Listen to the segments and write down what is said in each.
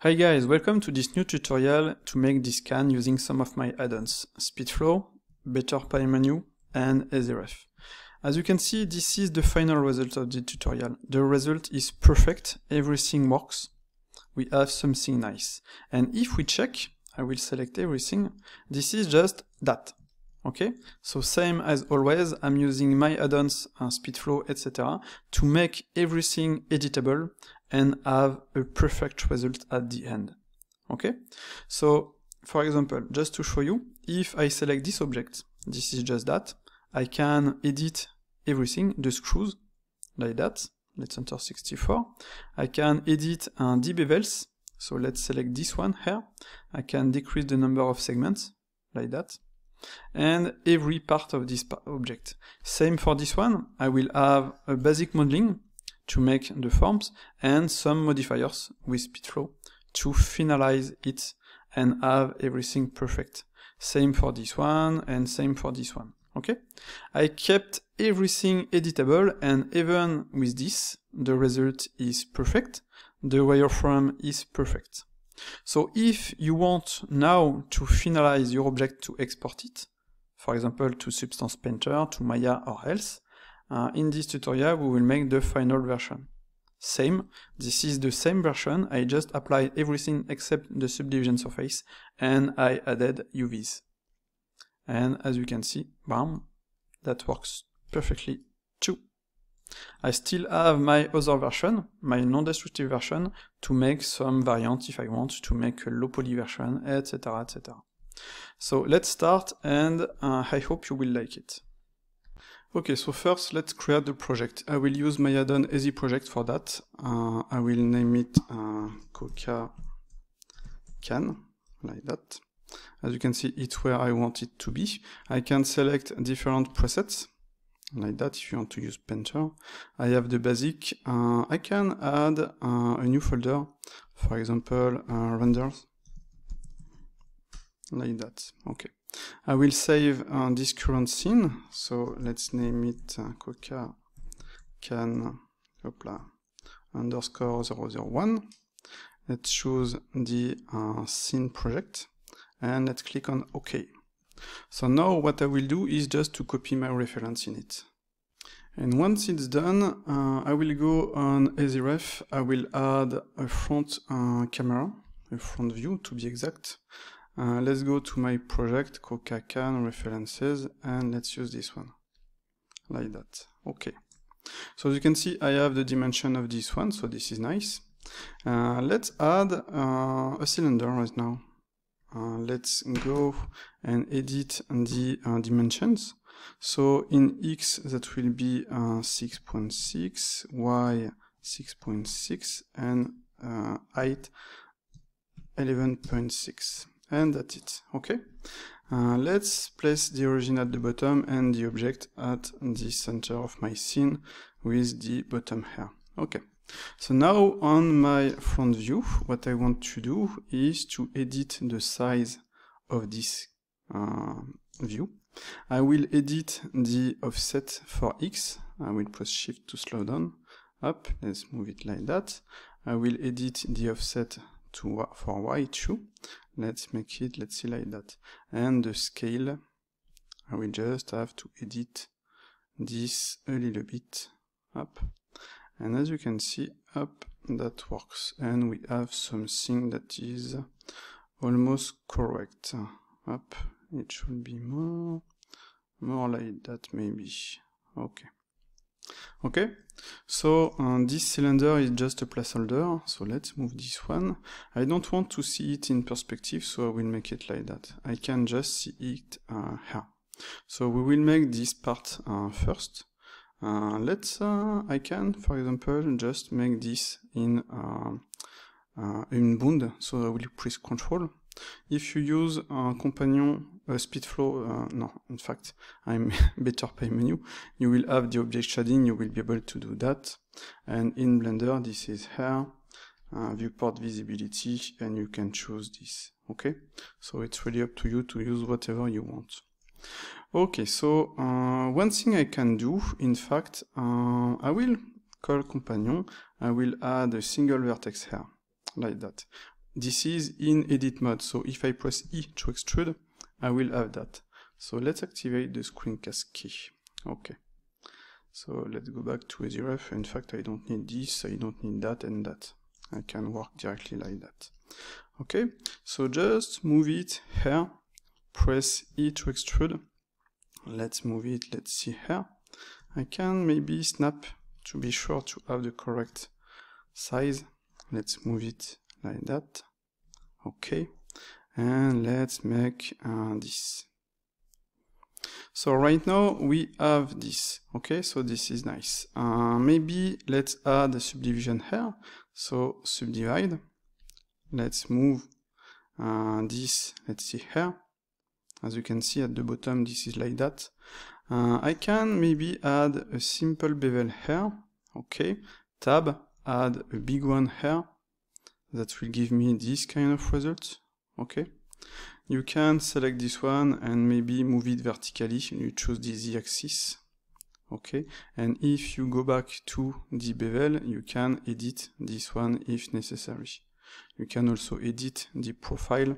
Hi guys, welcome to this new tutorial to make this scan using some of my add-ons, Speedflow, Better Pie Menu, and href. As you can see, this is the final result of the tutorial. The result is perfect, everything works, we have something nice. And if we check, I will select everything, this is just that. Okay, so same as always, I'm using my add-ons, Speedflow, etc. to make everything editable and have a perfect result at the end. Okay, so for example, just to show you, if I select this object, this is just that, I can edit everything, the screws, like that. Let's enter 64. I can edit the bevels, so let's select this one here. I can decrease the number of segments, like that. And every part of this object. Same for this one, I will have a basic modeling to make the forms and some modifiers with Speedflow to finalize it and have everything perfect. Same for this one and same for this one. Okay, I kept everything editable, and even with this, the result is perfect. The wireframe is perfect. So if you want now to finalize your object to export it, for example to Substance Painter, to Maya or else, in this tutorial we will make the final version. Same, this is the same version, I just applied everything except the subdivision surface and I added UVs. And as you can see, bam, that works perfectly too. I still have my other version, my non-destructive version, to make some variant if I want to make a low poly version, etc, etc. So let's start, and I hope you will like it. Okay, so first let's create the project. I will use my add-on easy project for that. I will name it Coca Can, like that. As you can see, it's where I want it to be. I can select different presets, like that, if you want to use Painter. I have the basic. I can add a new folder, for example, renders, like that. Okay. I will save this current scene, so let's name it Coca Can underscore 001. Let's choose the scene project, and let's click on OK. So now what I will do is just to copy my reference in it. And once it's done, I will go on href. I will add a front camera, a front view to be exact. Let's go to my project, Coca Can references, and let's use this one, like that. Okay. So as you can see, I have the dimension of this one, so this is nice. Let's add a cylinder right now. Let's go and edit the dimensions. So in X that will be 6.6, Y 6.6, and height 11.6. And that's it. Okay. Let's place the origin at the bottom and the object at the center of my scene with the bottom here. Okay. So now on my front view, what I want to do is to edit the size of this view. I will edit the offset for X. I will press Shift to slow down. Up, let's move it like that. I will edit the offset for Y too. Let's make it, let's see, like that. And the scale, I will just have to edit this a little bit up. And as you can see, up, that works. And we have something that is almost correct. Up, it should be more like that maybe. Okay. Okay, so this cylinder is just a placeholder, so let's move this one. I don't want to see it in perspective, so I will make it like that. I can just see it here. So we will make this part first. I can, for example, just make this in bound, so I will press Control. If you use companion Speedflow, no, in fact, I'm Better Pie Menu, you will have the object shading, you will be able to do that. And in Blender, this is here, viewport visibility, and you can choose this. Okay, so it's really up to you to use whatever you want. Okay, so one thing I can do, in fact, I will call companion, I will add a single vertex here, like that. this is in edit mode, so if I press E to extrude, I will have that. So let's activate the screencast key. Okay. So let's go back to EasyRef. In fact, I don't need this, I don't need that and that. I can work directly like that. Okay, so just move it here, press E to extrude. Let's move it, let's see here. I can maybe snap to be sure to have the correct size. Let's move it like that. Okay, and let's make this. So right now we have this. Okay, so this is nice. Maybe let's add a subdivision here. So subdivide. Let's move this, let's see here. As you can see at the bottom, this is like that. I can maybe add a simple bevel here. Okay, tab, add a big one here. That will give me this kind of result. Okay. You can select this one and maybe move it vertically. You choose the Z-axis. Okay, and if you go back to the bevel, you can edit this one if necessary. You can also edit the profile,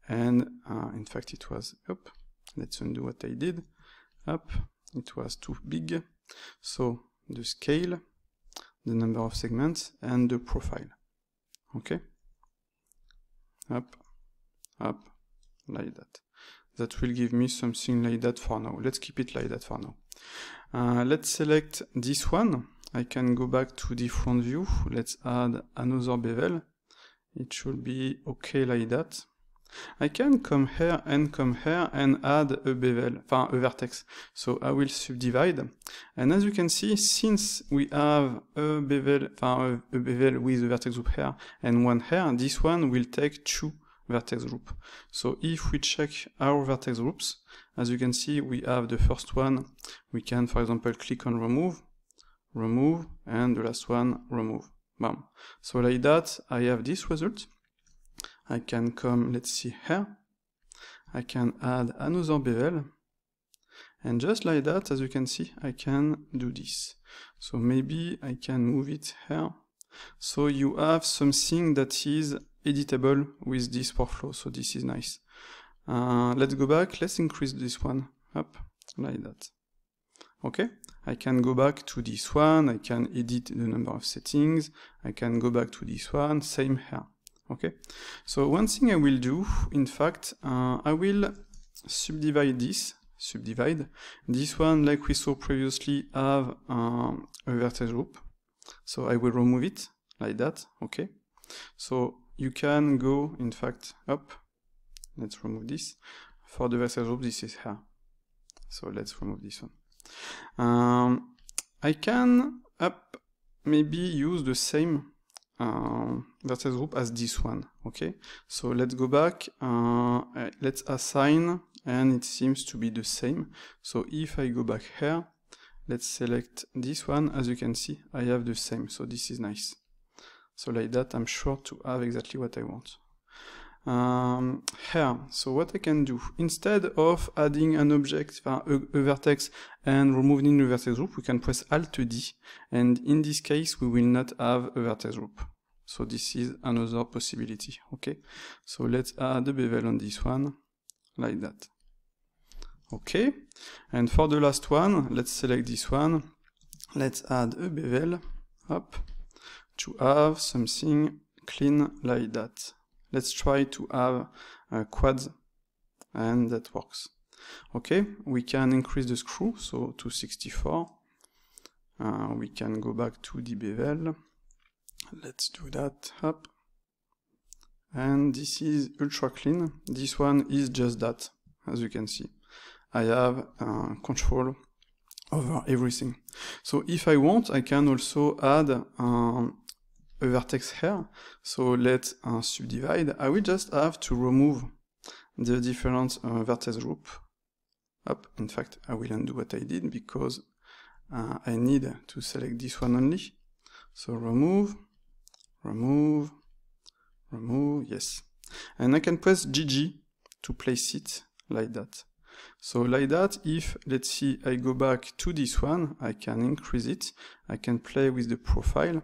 and in fact it was up. Let's undo what I did. Up, it was too big. So the scale, the number of segments, and the profile. Okay, up, up. Like that. That will give me something like that for now. Let's keep it like that for now. Let's select this one. I can go back to the front view. Let's add another bevel. It should be okay like that. I can come here and add a bevel, a vertex. So I will subdivide. And as you can see, since we have a bevel with a vertex group here and one here, this one will take two vertex group. So if we check our vertex groups, as you can see, we have the first one. We can, for example, click on remove, and the last one, remove. Bam. So like that, I have this result. I can come, let's see here. I can add another bevel. And just like that, as you can see, I can do this. So maybe I can move it here. So you have something that is editable with this workflow, so this is nice. Let's go back, let's increase this one up, like that. Okay, I can go back to this one, I can edit the number of settings, I can go back to this one, same here. Okay, so one thing I will do, in fact, I will subdivide this. This one, like we saw previously, have a vertex group. So I will remove it, like that, okay. So you can go, in fact, up. Let's remove this. For the vertex group, this is here. So let's remove this one. I can maybe use the same vertex group as this one. Okay. So let's go back. Let's assign, and it seems to be the same. So if I go back here, let's select this one. As you can see, I have the same. So this is nice. So like that, I'm sure to have exactly what I want. Here, so what I can do, instead of adding an object, a vertex, and removing the vertex group, we can press Alt-D, and in this case, we will not have a vertex group. So this is another possibility, okay? So let's add a bevel on this one, like that. Okay, and for the last one, let's select this one. Let's add a bevel, up, to have something clean like that. Let's try to have quads, and that works. Okay, we can increase the screw, so to 64. We can go back to the bevel. Let's do that, up. And this is ultra clean. This one is just that, as you can see. I have control over everything. So if I want, I can also add a vertex here. So let's subdivide. I will just have to remove the different vertex group. Up. In fact, I will undo what I did because I need to select this one only. So remove, remove, remove, yes. And I can press GG to place it like that. So like that, if, let's see, I go back to this one, I can increase it. I can play with the profile.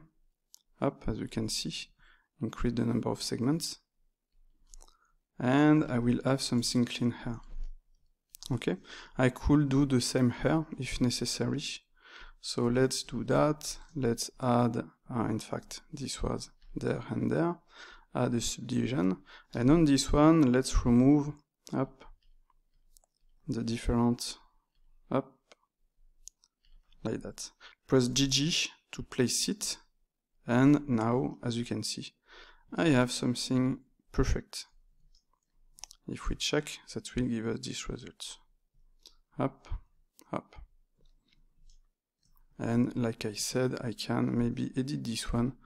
Up, as you can see, increase the number of segments, and I will have something clean here. Okay, I could do the same here if necessary. So let's do that. Let's add, in fact, this was there and there. Add a subdivision. And on this one, let's remove up the different up like that. Press GG to place it. And now, as you can see, I have something perfect. If we check, that will give us this result. Up, up. And like I said, I can maybe edit this one.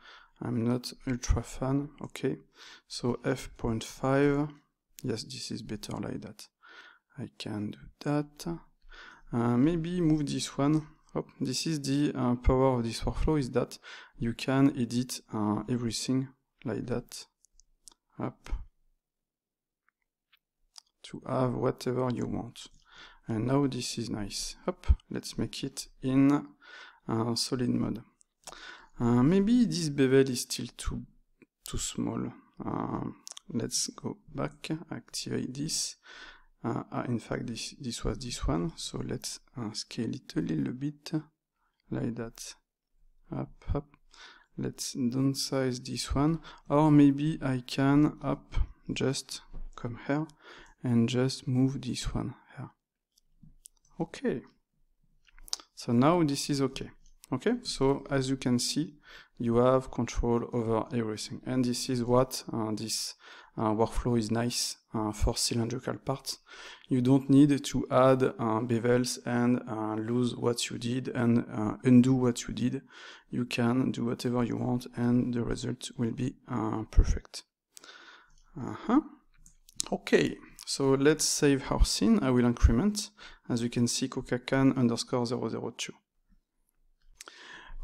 I'm not ultra fan. Okay, so f.5. Yes, this is better like that. I can do that. Maybe move this one. Oh, this is the power of this workflow, is that you can edit everything like that. Up. To have whatever you want. And now this is nice. Hop, let's make it in solid mode. Maybe this bevel is still too small. Let's go back, activate this. In fact, this was this one, so let's scale it a little bit, like that. Up, up. Let's downsize this one, or maybe I can just come here and just move this one here. Okay. So now this is okay. Okay, so as you can see, you have control over everything, and this is what this workflow is nice for cylindrical parts. You don't need to add bevels and lose what you did and undo what you did. You can do whatever you want, and the result will be perfect. Okay, so let's save our scene. I will increment. As you can see, cocacan_002.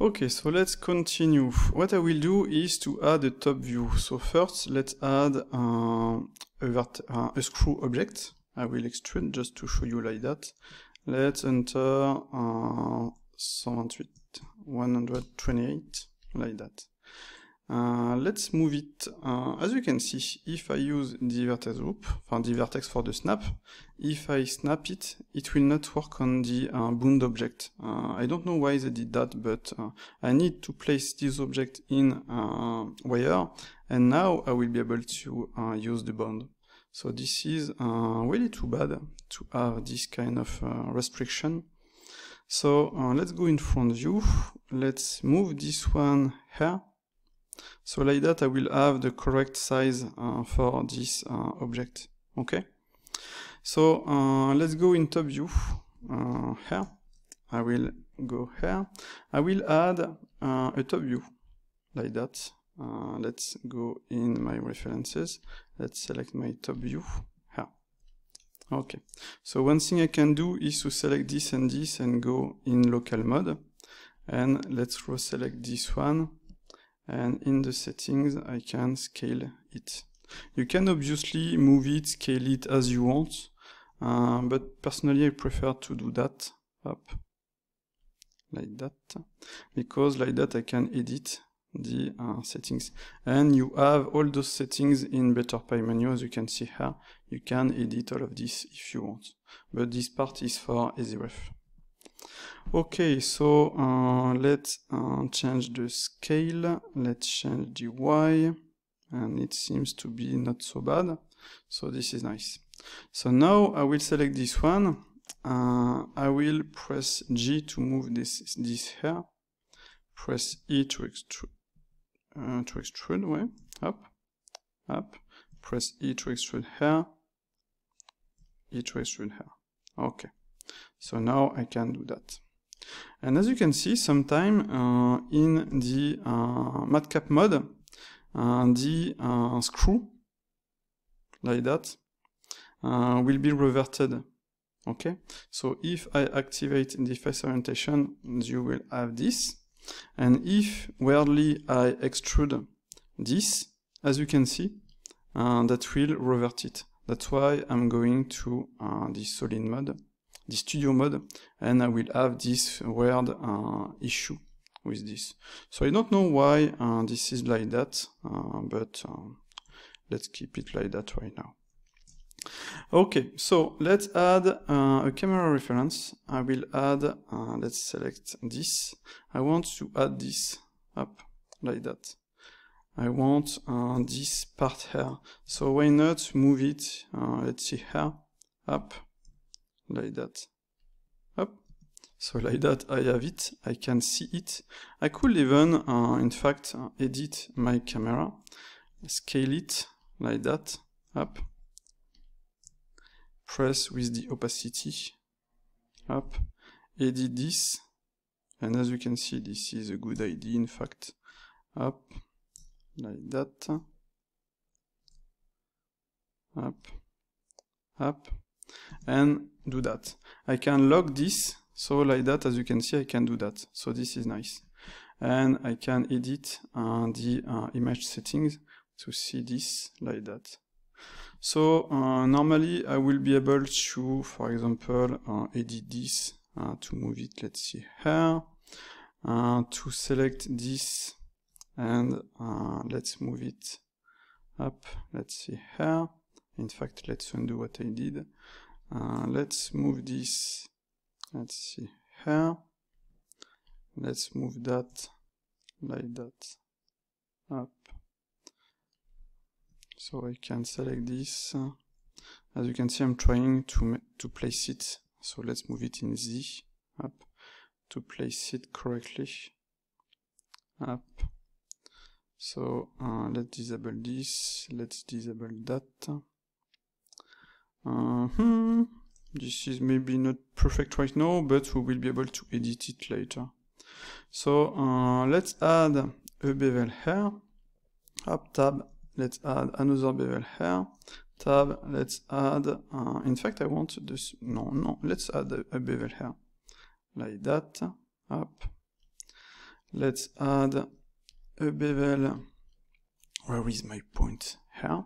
Okay, so let's continue. What I will do is to add a top view. So first, let's add a screw object. I will extrude just to show you like that. Let's enter 128, like that. Let's move it. As you can see, if I use the vertex loop, the vertex for the snap, if I snap it, it will not work on the bound object. I don't know why they did that, but I need to place this object in wire, and now I will be able to use the bound. So this is really too bad to have this kind of restriction. So let's go in front view. Let's move this one here. So like that, I will have the correct size for this object. Okay. So let's go in top view here. I will go here. I will add a top view like that. Let's go in my references. Let's select my top view here. Okay. So one thing I can do is to select this and go in local mode. And let's select this one. And in the settings, I can scale it. You can obviously move it, scale it as you want, but personally I prefer to do that, up, like that, because like that I can edit the settings. And you have all those settings in Better Pie menu, as you can see here. You can edit all of this if you want, but this part is for EasyRef. Okay, so let's change the scale, let's change the Y, and it seems to be not so bad, so this is nice. So now I will select this one, I will press G to move this here, press E to extrude, way, up, press E to extrude here, E to extrude here, okay. So now I can do that. And as you can see, sometime in the matcap mode, the screw, like that, will be reverted. Okay, so if I activate the face orientation, you will have this. And if weirdly I extrude this, as you can see, that will revert it. That's why I'm going to the solid mode, the studio mode, and I will have this weird issue with this. So I don't know why this is like that, but let's keep it like that right now. Okay, so let's add a camera reference. I will add, let's select this. I want to add this up like that. I want this part here. So why not move it, let's see here, up, like that, up. So like that I have it, I can see it. I could even, in fact, edit my camera, scale it like that, up, press with the opacity, up, edit this, and as you can see, this is a good idea, in fact, up, like that, up, up, and do that. I can lock this, so like that, as you can see, I can do that. So this is nice. And I can edit the image settings to see this like that. So normally I will be able to, for example, edit this to move it, let's see here, to select this, and let's move it up, let's see here. In fact, let's undo what I did. Let's move this, let's see here. Let's move that like that, up. So I can select this. As you can see, I'm trying to place it. So let's move it in Z, up, to place it correctly, up. So let's disable this, let's disable that. This is maybe not perfect right now, but we will be able to edit it later. So let's add a bevel here, up, tab, let's add another bevel here, tab, let's add, in fact I want this, no, let's add a bevel here, like that, up, let's add a bevel, where is my point, here,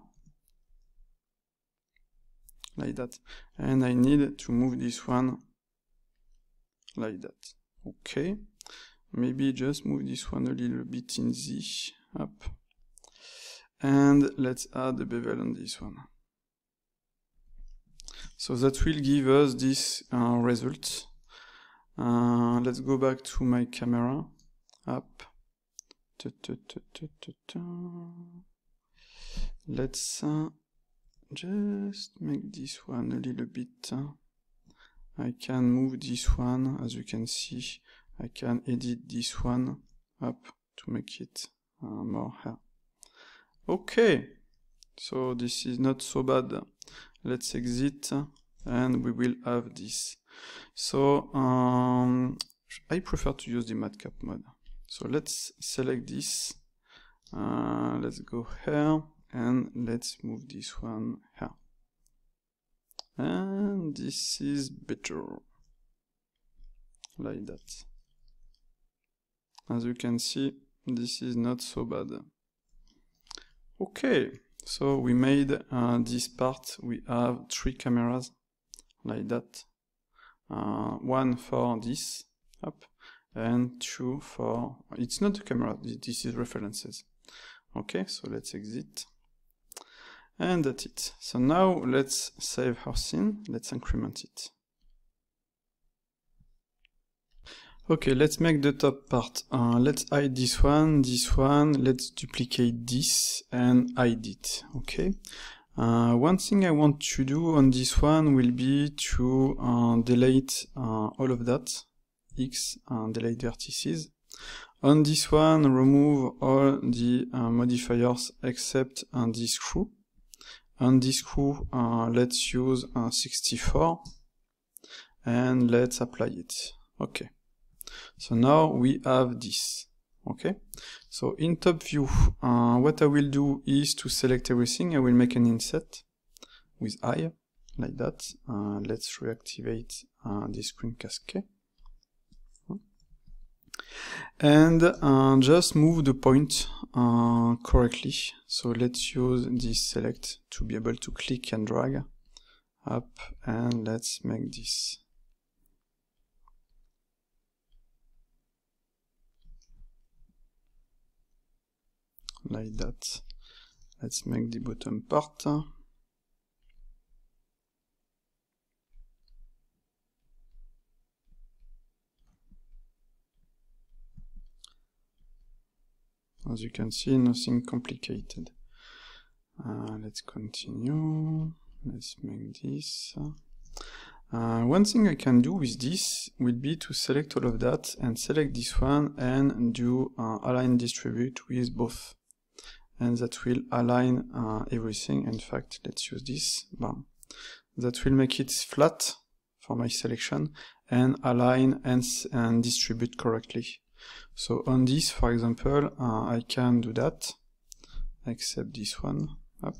like that, and I need to move this one like that. Okay, maybe just move this one a little bit in Z, up, and let's add a bevel on this one. So that will give us this result. Let's go back to my camera, up, let's just make this one a little bit. I can move this one, as you can see. I can edit this one up to make it more here. Okay, so this is not so bad. Let's exit, and we will have this. So I prefer to use the matcap mode. So let's select this. Let's go here. And let's move this one here. And this is better. Like that. As you can see, this is not so bad. Okay, so we made this part. We have 3 cameras, like that. 1 for this, up, and 2 for, it's not a camera, this is references. Okay, so let's exit. And that's it. So now let's save our scene, let's increment it. Okay, let's make the top part. Let's hide this one, let's duplicate this and hide it, okay? One thing I want to do on this one will be to delete all of that, X, delete vertices. On this one, remove all the modifiers except the screw. On this screw, let's use 64 and let's apply it. Okay. So now we have this. Okay. So in top view, what I will do is to select everything. I will make an inset with I, like that. Let's reactivate the screen cascade. And just move the point correctly. So let's use this select to be able to click and drag up, and let's make this. Like that. Let's make the bottom part. As you can see, nothing complicated. Let's continue. Let's make this. One thing I can do with this will be to select all of that and select this one and do align distribute with both. And that will align everything. In fact, let's use this. Bam. That will make it flat for my selection and align and distribute correctly. So on this, for example, I can do that, except this one, up,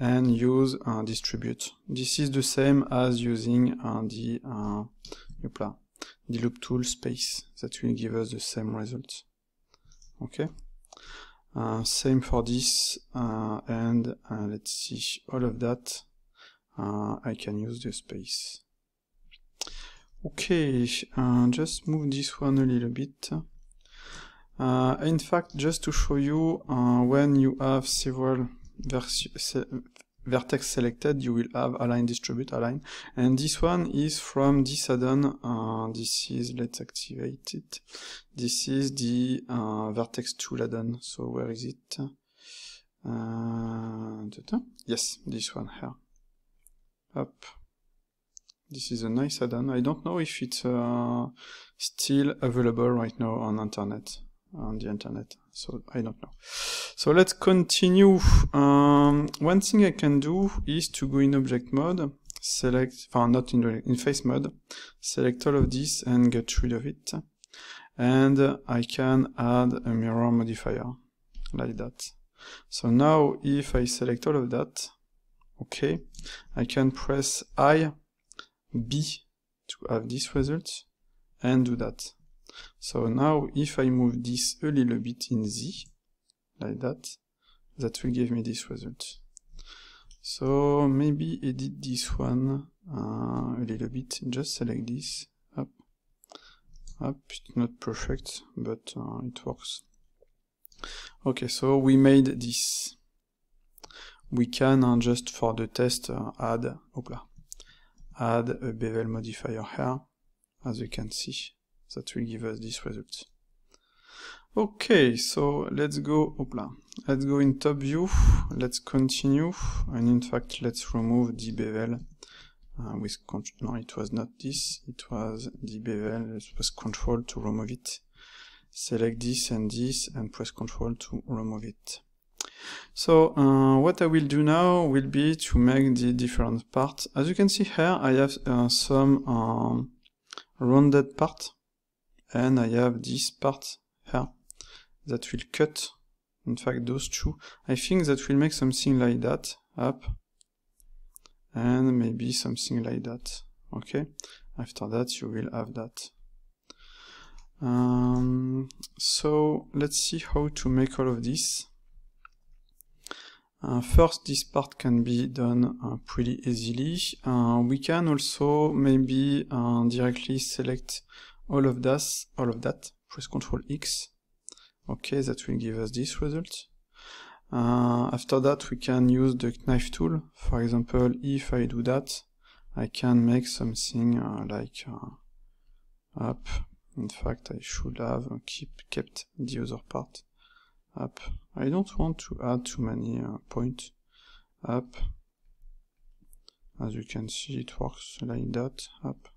and use distribute. This is the same as using the loop tool space. That will give us the same result. Okay. Same for this, and let's see all of that. I can use the space. Okay, just move this one a little bit. In fact, just to show you, when you have several vertex selected, you will have align, distribute, align. And this one is from this add-on. This is, let's activate it. This is the vertex tool add-on. So where is it? Yes, this one here. Up. This is a nice add-on. I don't know if it's still available right now on the internet. So I don't know. So let's continue. One thing I can do is to go in object mode, select, not in face mode, select all of this and get rid of it. And I can add a mirror modifier like that. So now if I select all of that, okay, I can press B to have this result and do that. So now if I move this a little bit in Z, like that, that will give me this result. So maybe edit this one a little bit, just select this, up, it's not perfect, but it works. Okay, so we made this. We can just for the test add a bevel modifier here, as you can see. That will give us this result. Okay, so let's go in top view, let's continue, and in fact let's remove the bevel with control. No, it was not this, it was the bevel. Let's press control to remove it. Select this and press control to remove it. So what I will do now will be to make the different parts. As you can see here, I have some rounded part, and I have this part here that will cut. In fact, those two. I think that will make something like that, up, and maybe something like that. Okay. After that, you will have that. So let's see how to make all of this. First, this part can be done pretty easily. We can also maybe directly select all of that, press Ctrl X. Okay, that will give us this result. After that, we can use the knife tool. For example, if I do that, I can make something like up. In fact, I should have kept the other part. Up. I don't want to add too many points. Up. As you can see, it works like that. Up.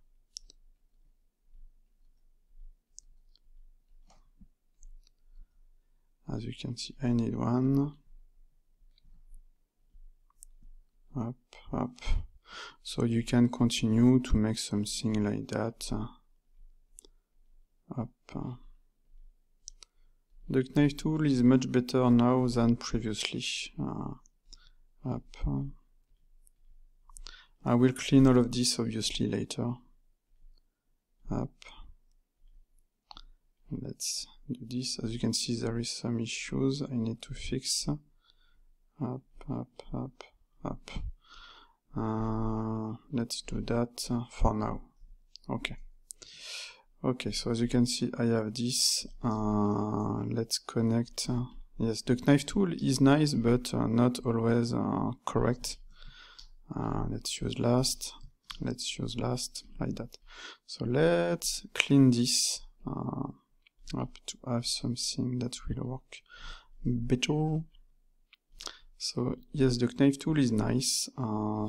As you can see, I need one. Up, up. So you can continue to make something like that. Up. The knife tool is much better now than previously. Up. I will clean all of this obviously later. Up. Let's do this. As you can see, there is some issues I need to fix. Up, up, up, up. Let's do that for now. Okay. Okay, so as you can see, I have this. Let's connect. Yes, the knife tool is nice, but not always correct. Let's use last. Let's use last, like that. So let's clean this up to have something that will work better. So yes, the knife tool is nice.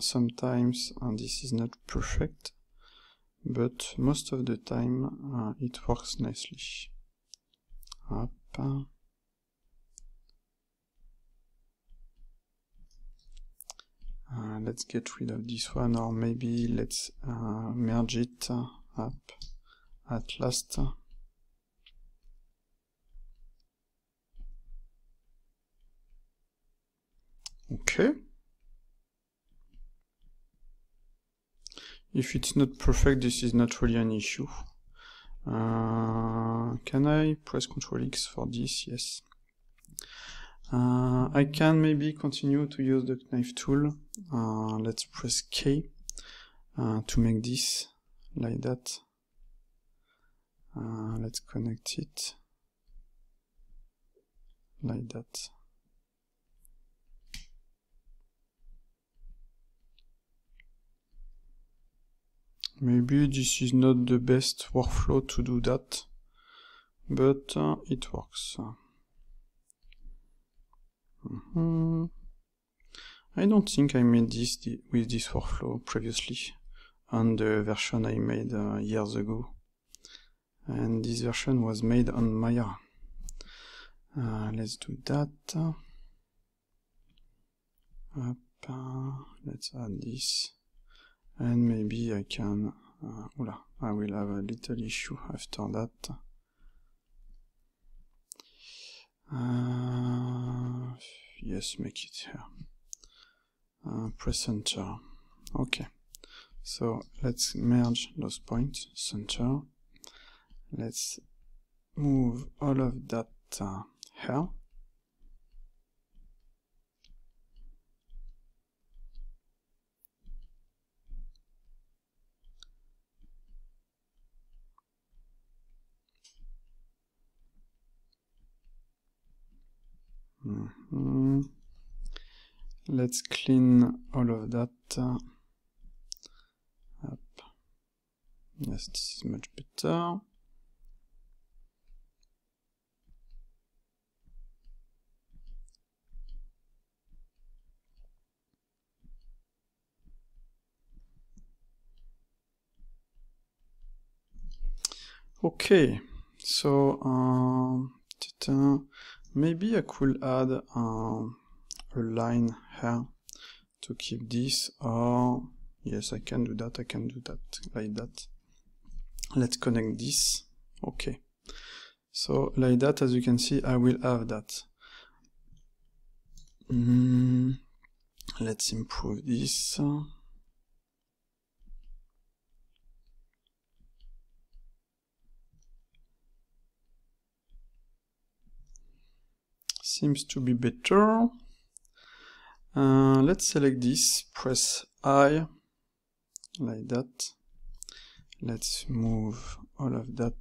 Sometimes this is not perfect, but most of the time it works nicely. Up. Let's get rid of this one, or maybe let's merge it up at last. Okay. If it's not perfect, this is not really an issue. Can I press Ctrl X for this? Yes. I can maybe continue to use the knife tool. Let's press K to make this like that. Let's connect it like that. Maybe this is not the best workflow to do that, but it works. I don't think I made this with this workflow previously on the version I made years ago, and this version was made on Maya. Let's do that. Let's add this. And maybe I can, I will have a little issue after that. Yes, make it here. Press enter. Okay. So let's merge those points, center. Let's move all of that here. Let's clean all of that up. Yes, this is much better. Okay, so maybe I could add a line here to keep this, or yes, I can do that like that. Let's connect this. Okay, so like that, as you can see, I will have that. Let's improve this. Seems to be better. Let's select this, press I, like that. Let's move all of that.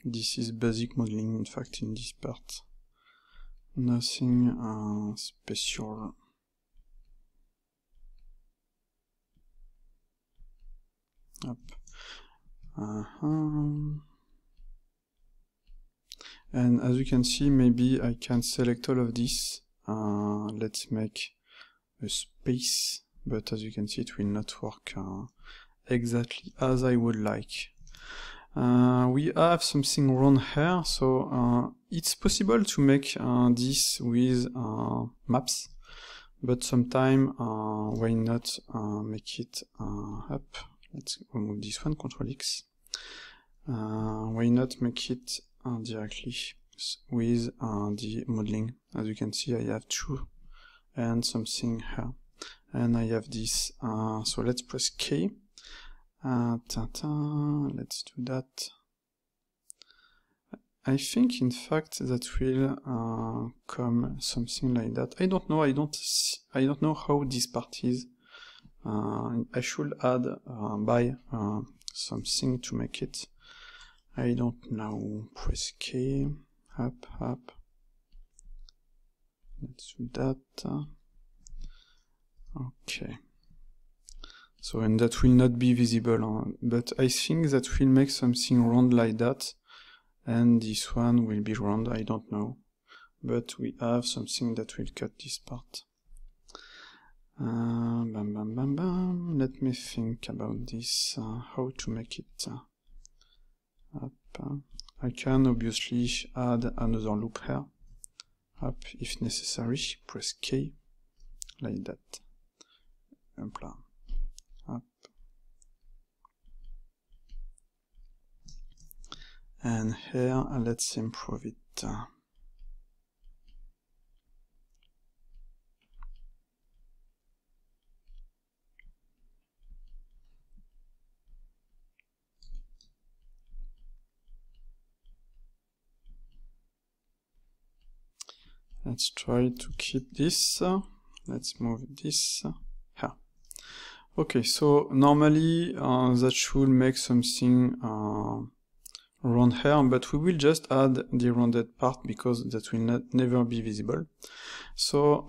This is basic modeling, in fact, in this part. Nothing special. Up. And as you can see, maybe I can select all of this. Let's make a space, but as you can see, it will not work exactly as I would like. We have something wrong here, so it's possible to make this with maps, but sometime why not make it up. Let's remove this one, Ctrl X. Why not make it directly with the modeling? As you can see, I have two and something here, and I have this. So let's press K. Let's do that. I think, in fact, that will come something like that. I don't know. I don't know how this part is. I should add by something to make it. I don't know. Press K. Up. Let's do that. Okay. So, and that will not be visible, but I think that will make something round like that, and this one will be round, I don't know. But we have something that will cut this part. Bam, bam, bam, bam. Let me think about this, how to make it up. I can obviously add another loop here, up if necessary, press K, like that, up, and here let's improve it. Let's try to keep this. Let's move this here. Okay, so normally that should make something round here, but we will just add the rounded part because that will never be visible. So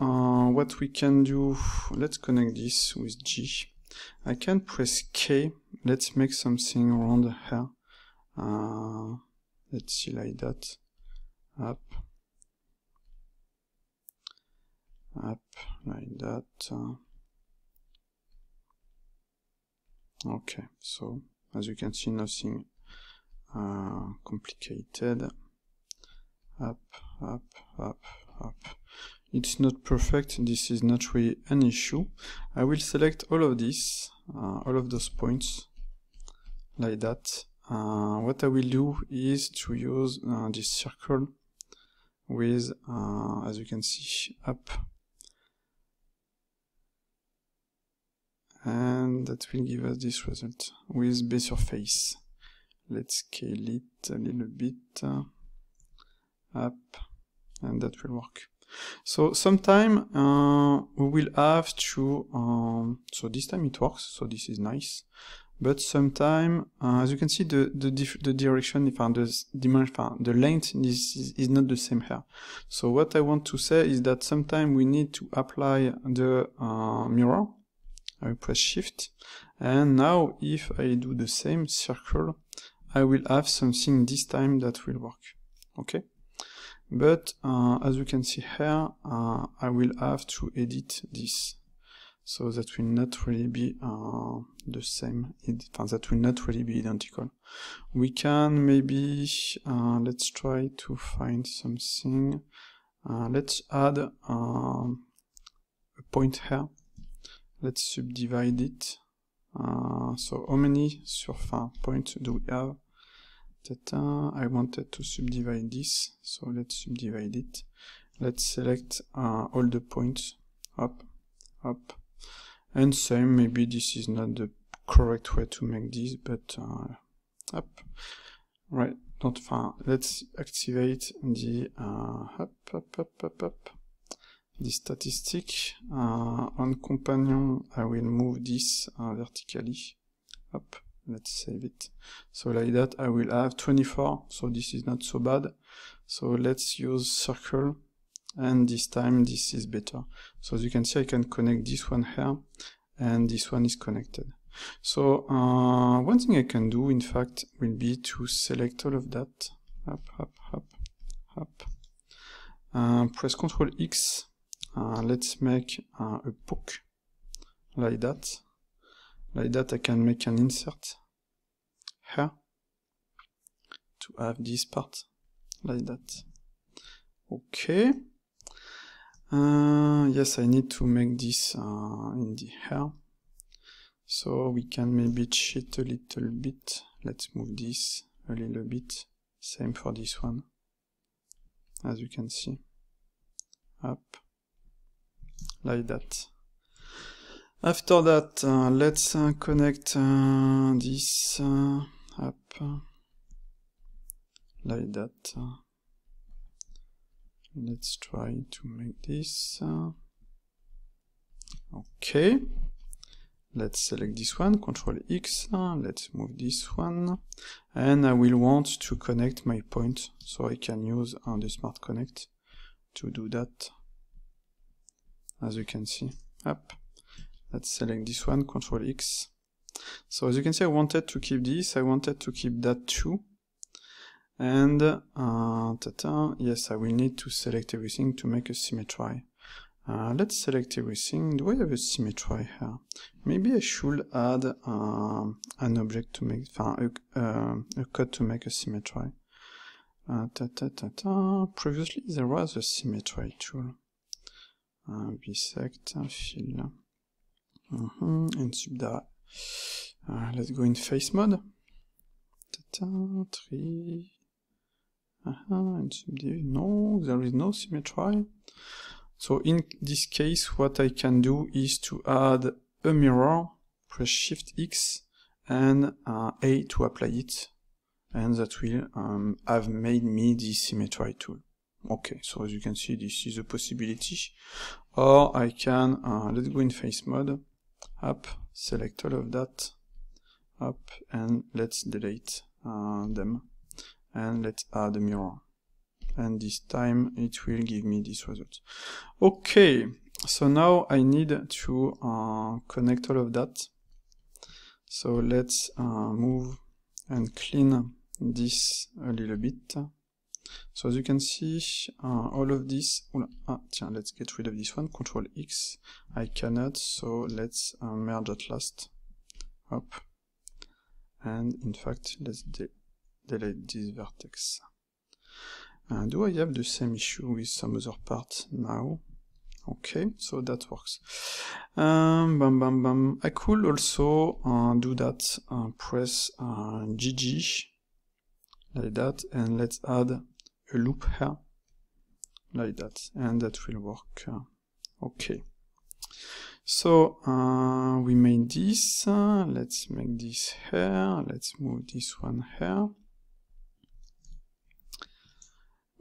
what we can do, let's connect this with G. I can press K. Let's make something round here. Let's see, like that. Up, like that. Okay, so as you can see, nothing complicated. Up. It's not perfect, this is not really an issue. I will select all of this, all of those points, like that. What I will do is to use this circle with, as you can see, up. And that will give us this result with base surface. Let's scale it a little bit up, and that will work. So sometime we will have to, so this time it works, so this is nice. But sometime, as you can see, the direction, the length is not the same here. So what I want to say is that sometime we need to apply the mirror. I will press Shift, and now if I do the same circle, I will have something this time that will work. Okay, but as you can see here, I will have to edit this, so that will not really be the same. That will not really be identical. We can maybe let's try to find something. Let's add a point here. Let's subdivide it. So how many points do we have? I wanted to subdivide this, so let's subdivide it. Let's select all the points, up, and same, maybe this is not the correct way to make this, but up, right, let's activate the up. The statistic on companion, I will move this vertically up. Let's save it. So like that, I will have 24. So this is not so bad. So let's use circle, and this time this is better. So as you can see, I can connect this one here, and this one is connected. So one thing I can do, in fact, will be to select all of that. Up. Press Ctrl X. Let's make a poke like that. Like that, I can make an insert here to have this part like that. Okay. Yes, I need to make this in the hair. So we can maybe cheat a little bit. Let's move this a little bit. Same for this one. As you can see. Up. Like that. After that, let's connect this up like that. Let's try to make this. Okay. Let's select this one, Ctrl X. Let's move this one, and I will want to connect my point, so I can use the Smart Connect to do that. As you can see, up. let's select this one, Control X. So as you can see, I wanted to keep this, I wanted to keep that too. And yes, I will need to select everything to make a symmetry. Let's select everything. Do I have a symmetry here? Maybe I should add an object to make, a code to make a symmetry. Previously there was a symmetry tool. Bisect, fill, and subdirect. Let's go in face mode. Tree. And subdiv. No, there is no symmetry. So in this case, what I can do is to add a mirror, press Shift X and A to apply it, and that will have made me the symmetry tool. Okay, so as you can see, this is a possibility. Or I can, let's go in face mode, up, select all of that, up, and let's delete them, and let's add a mirror. And this time it will give me this result. Okay, so now I need to connect all of that. So let's move and clean this a little bit. So as you can see, all of this, let's get rid of this one, Control X, I cannot, so let's merge at last, up, and in fact let's delete this vertex. Do I have the same issue with some other part now? Okay, so that works. I could also do that, press GG, like that, and let's add a loop here, like that, and that will work. Okay. So we made this, let's make this here, let's move this one here.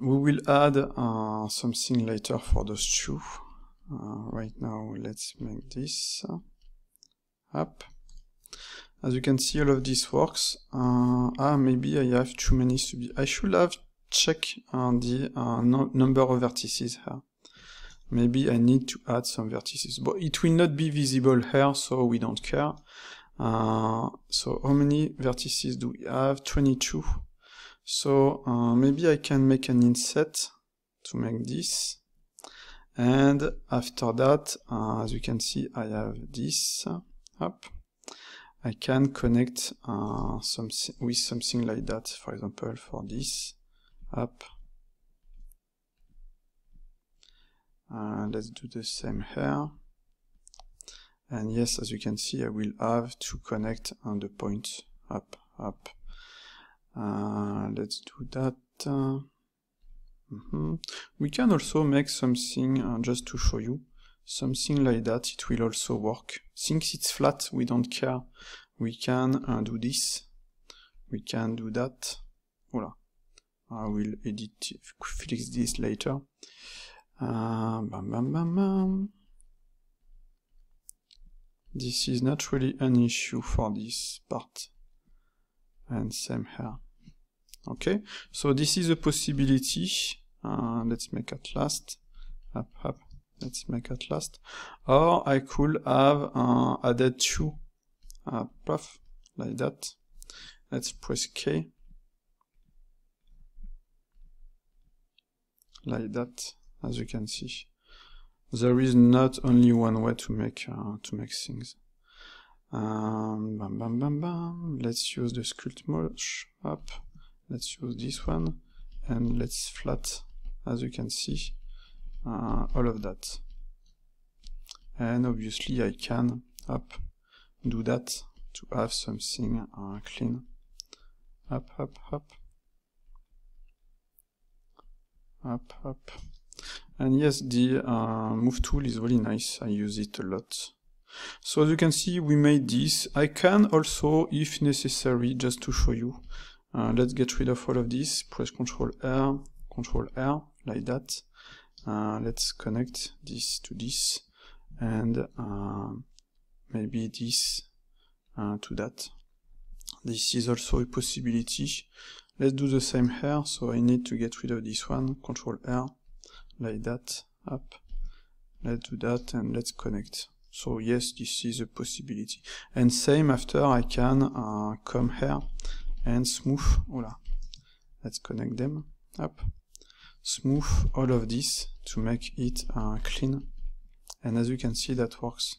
We will add something later for those two. Right now, let's make this up. As you can see, all of this works. Maybe I have too many I should have checked the number of vertices here. Maybe I need to add some vertices, but it will not be visible here, so we don't care. So how many vertices do we have? 22. So maybe I can make an inset to make this, and after that, as you can see, I have this up. I can connect with something like that, for example, for this up. Let's do the same here. And yes, as you can see, I will have to connect on the point up. Let's do that. We can also make something, just to show you, something like that. It will also work. Since it's flat, we don't care. We can do this. We can do that. Voila. I will fix this later. This is not really an issue for this part. And same here. Okay, so this is a possibility. Let's make at last. Up. Let's make at last. Or I could have added two. Puff, like that. Let's press K. Like that, as you can see. There is not only one way to make things. Let's use the sculpt mesh up. Let's use this one, and let's flat, as you can see, all of that. And obviously I can do that to have something clean. Up. And yes, the move tool is really nice. I use it a lot. So as you can see, we made this. I can also, if necessary, just to show you, let's get rid of all of this. Press Ctrl R, like that. Let's connect this to this, and maybe this to that. This is also a possibility. Let's do the same here. So I need to get rid of this one. Ctrl R, like that. Up. Let's do that, and let's connect. So yes, this is a possibility. And same after, I can come here and smooth, let's connect them up, smooth all of this to make it clean. And as you can see, that works.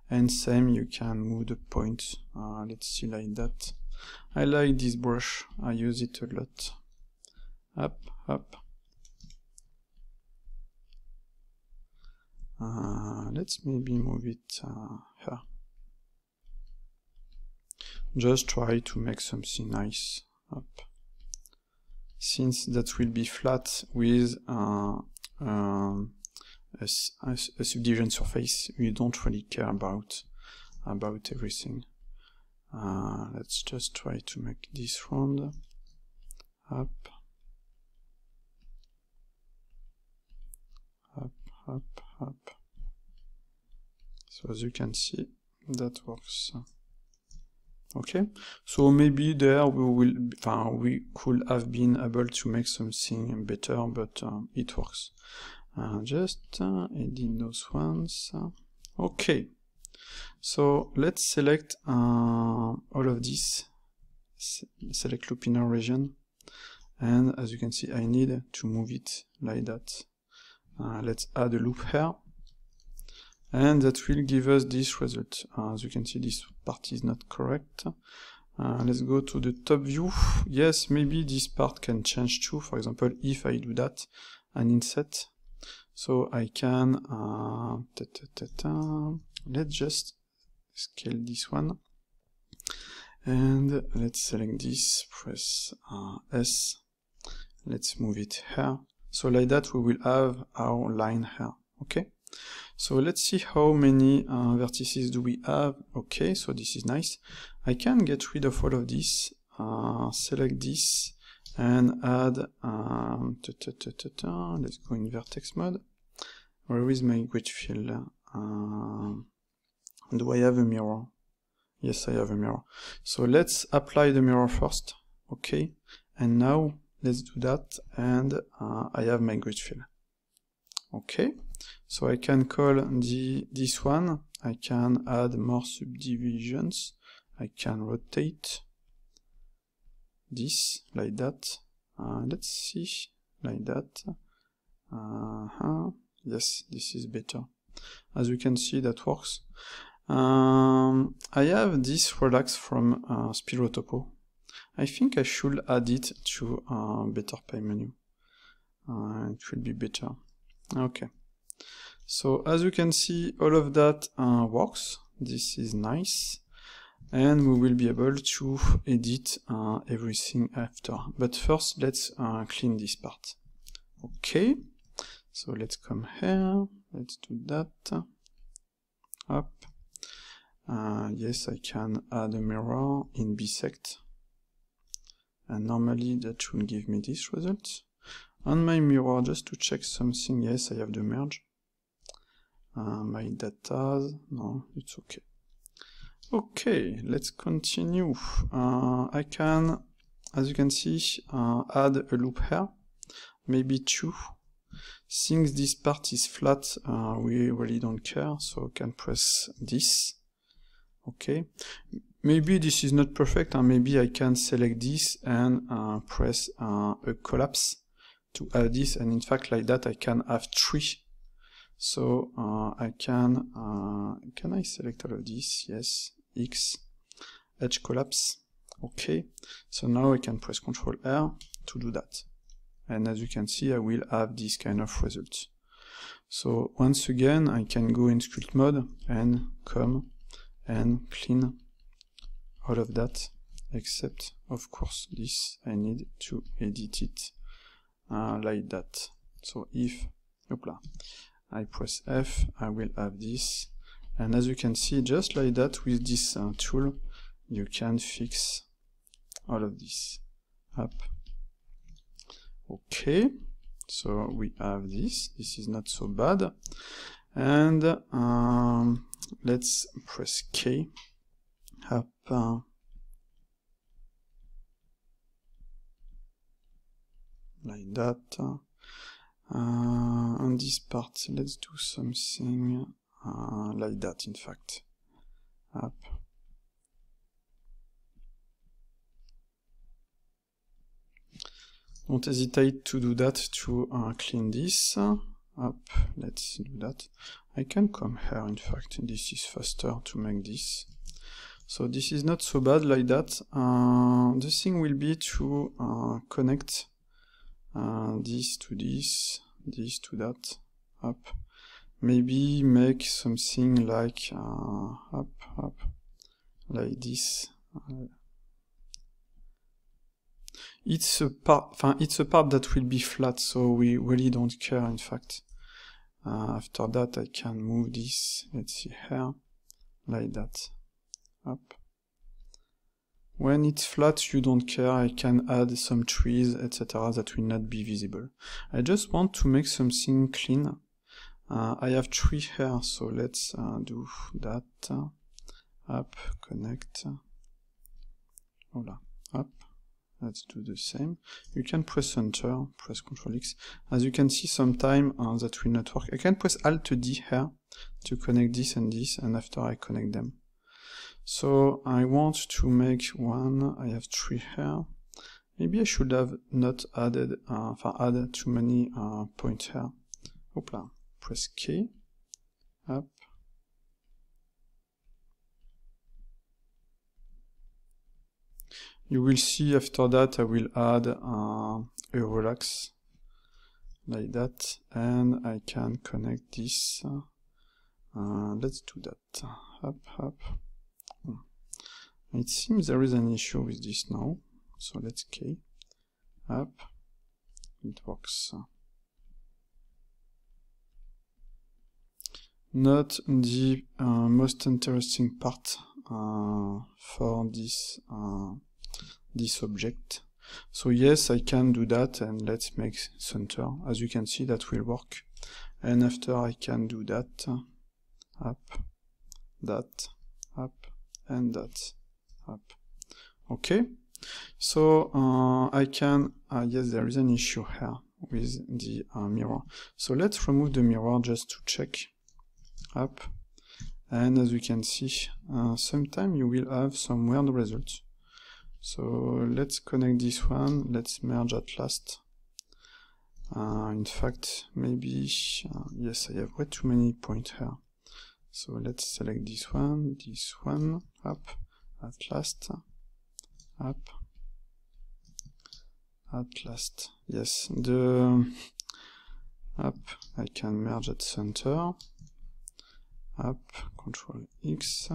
And same, you can move the point, let's see, like that. I like this brush, I use it a lot. Up, up. Let's maybe move it here. Just try to make something nice. Up. Since that will be flat with a subdivision surface, we don't really care about everything. Let's just try to make this round. Up. Up, up, up. So as you can see, that works. Okay, so maybe there we could have been able to make something better, but it works. Just edit those ones. Okay, so let's select all of this. Select loop inner region, and as you can see, I need to move it like that. Let's add a loop here, and that will give us this result. As you can see, this part is not correct. Let's go to the top view. Yes, maybe this part can change too. For example, if I do that and inset, so I can let's just scale this one, and let's select this, press S, let's move it here. So like that we will have our line here. Okay, so let's see how many vertices do we have. Okay, so this is nice. I can get rid of all of this, select this, and add, let's go in vertex mode. Where is my grid fill? Do I have a mirror? Yes, I have a mirror. So let's apply the mirror first. Okay, and now let's do that, and I have my grid fill. Okay, so I can call this one, I can add more subdivisions, I can rotate this like that. Let's see, like that. Yes, this is better. As you can see, that works. I have this relax from Speedflow Topo. I think I should add it to better pie menu. It will be better. Okay. So as you can see, all of that works. This is nice. And we will be able to edit everything after. But first, let's clean this part. Okay. So let's come here. Let's do that. Up. Yes, I can add a mirror in bisect. And normally that should give me this result. On my mirror, just to check something, yes, I have the merge. My data, no, it's okay. Okay, let's continue. I can, as you can see, add a loop here, maybe two. Since this part is flat, we really don't care, so I can press this. Okay. Maybe this is not perfect, and maybe I can select this and press a collapse to have this, and in fact like that I can have three. So I can I select all of this? Yes, X, edge collapse. Okay, so now I can press Ctrl R to do that. And as you can see, I will have this kind of results. So once again, I can go in sculpt mode and come and clean all of that, except of course this I need to edit it like that. So if I press F, I will have this, and as you can see, just like that with this tool you can fix all of this up. Okay, so we have this is not so bad, and let's press K up. Like that. On this part, let's do something. like that, in fact. Up. Don't hesitate to do that to clean this. Up, let's do that. I can come here, in fact, this is faster to make this. So this is not so bad like that. The thing will be to connect this to this, this to that, up. Maybe make something like up, like this. It's a part that will be flat, so we really don't care, in fact. After that, I can move this, let's see here, like that, up. When it's flat, you don't care, I can add some trees, etc. that will not be visible. I just want to make something clean. I have tree here, so let's do that, up, connect, voila, up. Let's do the same. You can press Enter, press Ctrl X. As you can see, sometimes that will not work. I can press Alt D here to connect this, and after I connect them. So I want to make one. I have three here. Maybe I should have not added, add too many points here. Hopla. Press K. Up. You will see after that I will add a relax like that, and I can connect this. Let's do that. Up, up. It seems there is an issue with this now, so let's K. Up. It works. Not the most interesting part for this object. So yes, I can do that, and let's make center. As you can see, that will work. And after I can do that, up, that, up, and that, up. Okay. So I can, yes, there is an issue here with the mirror. So let's remove the mirror just to check. Up. And as you can see, sometimes you will have some weird results. So let's connect this one, let's merge at last. In fact, maybe, yes, I have way too many points here. So let's select this one, up, at last, up, at last. Yes, the up, I can merge at center, up, Ctrl X,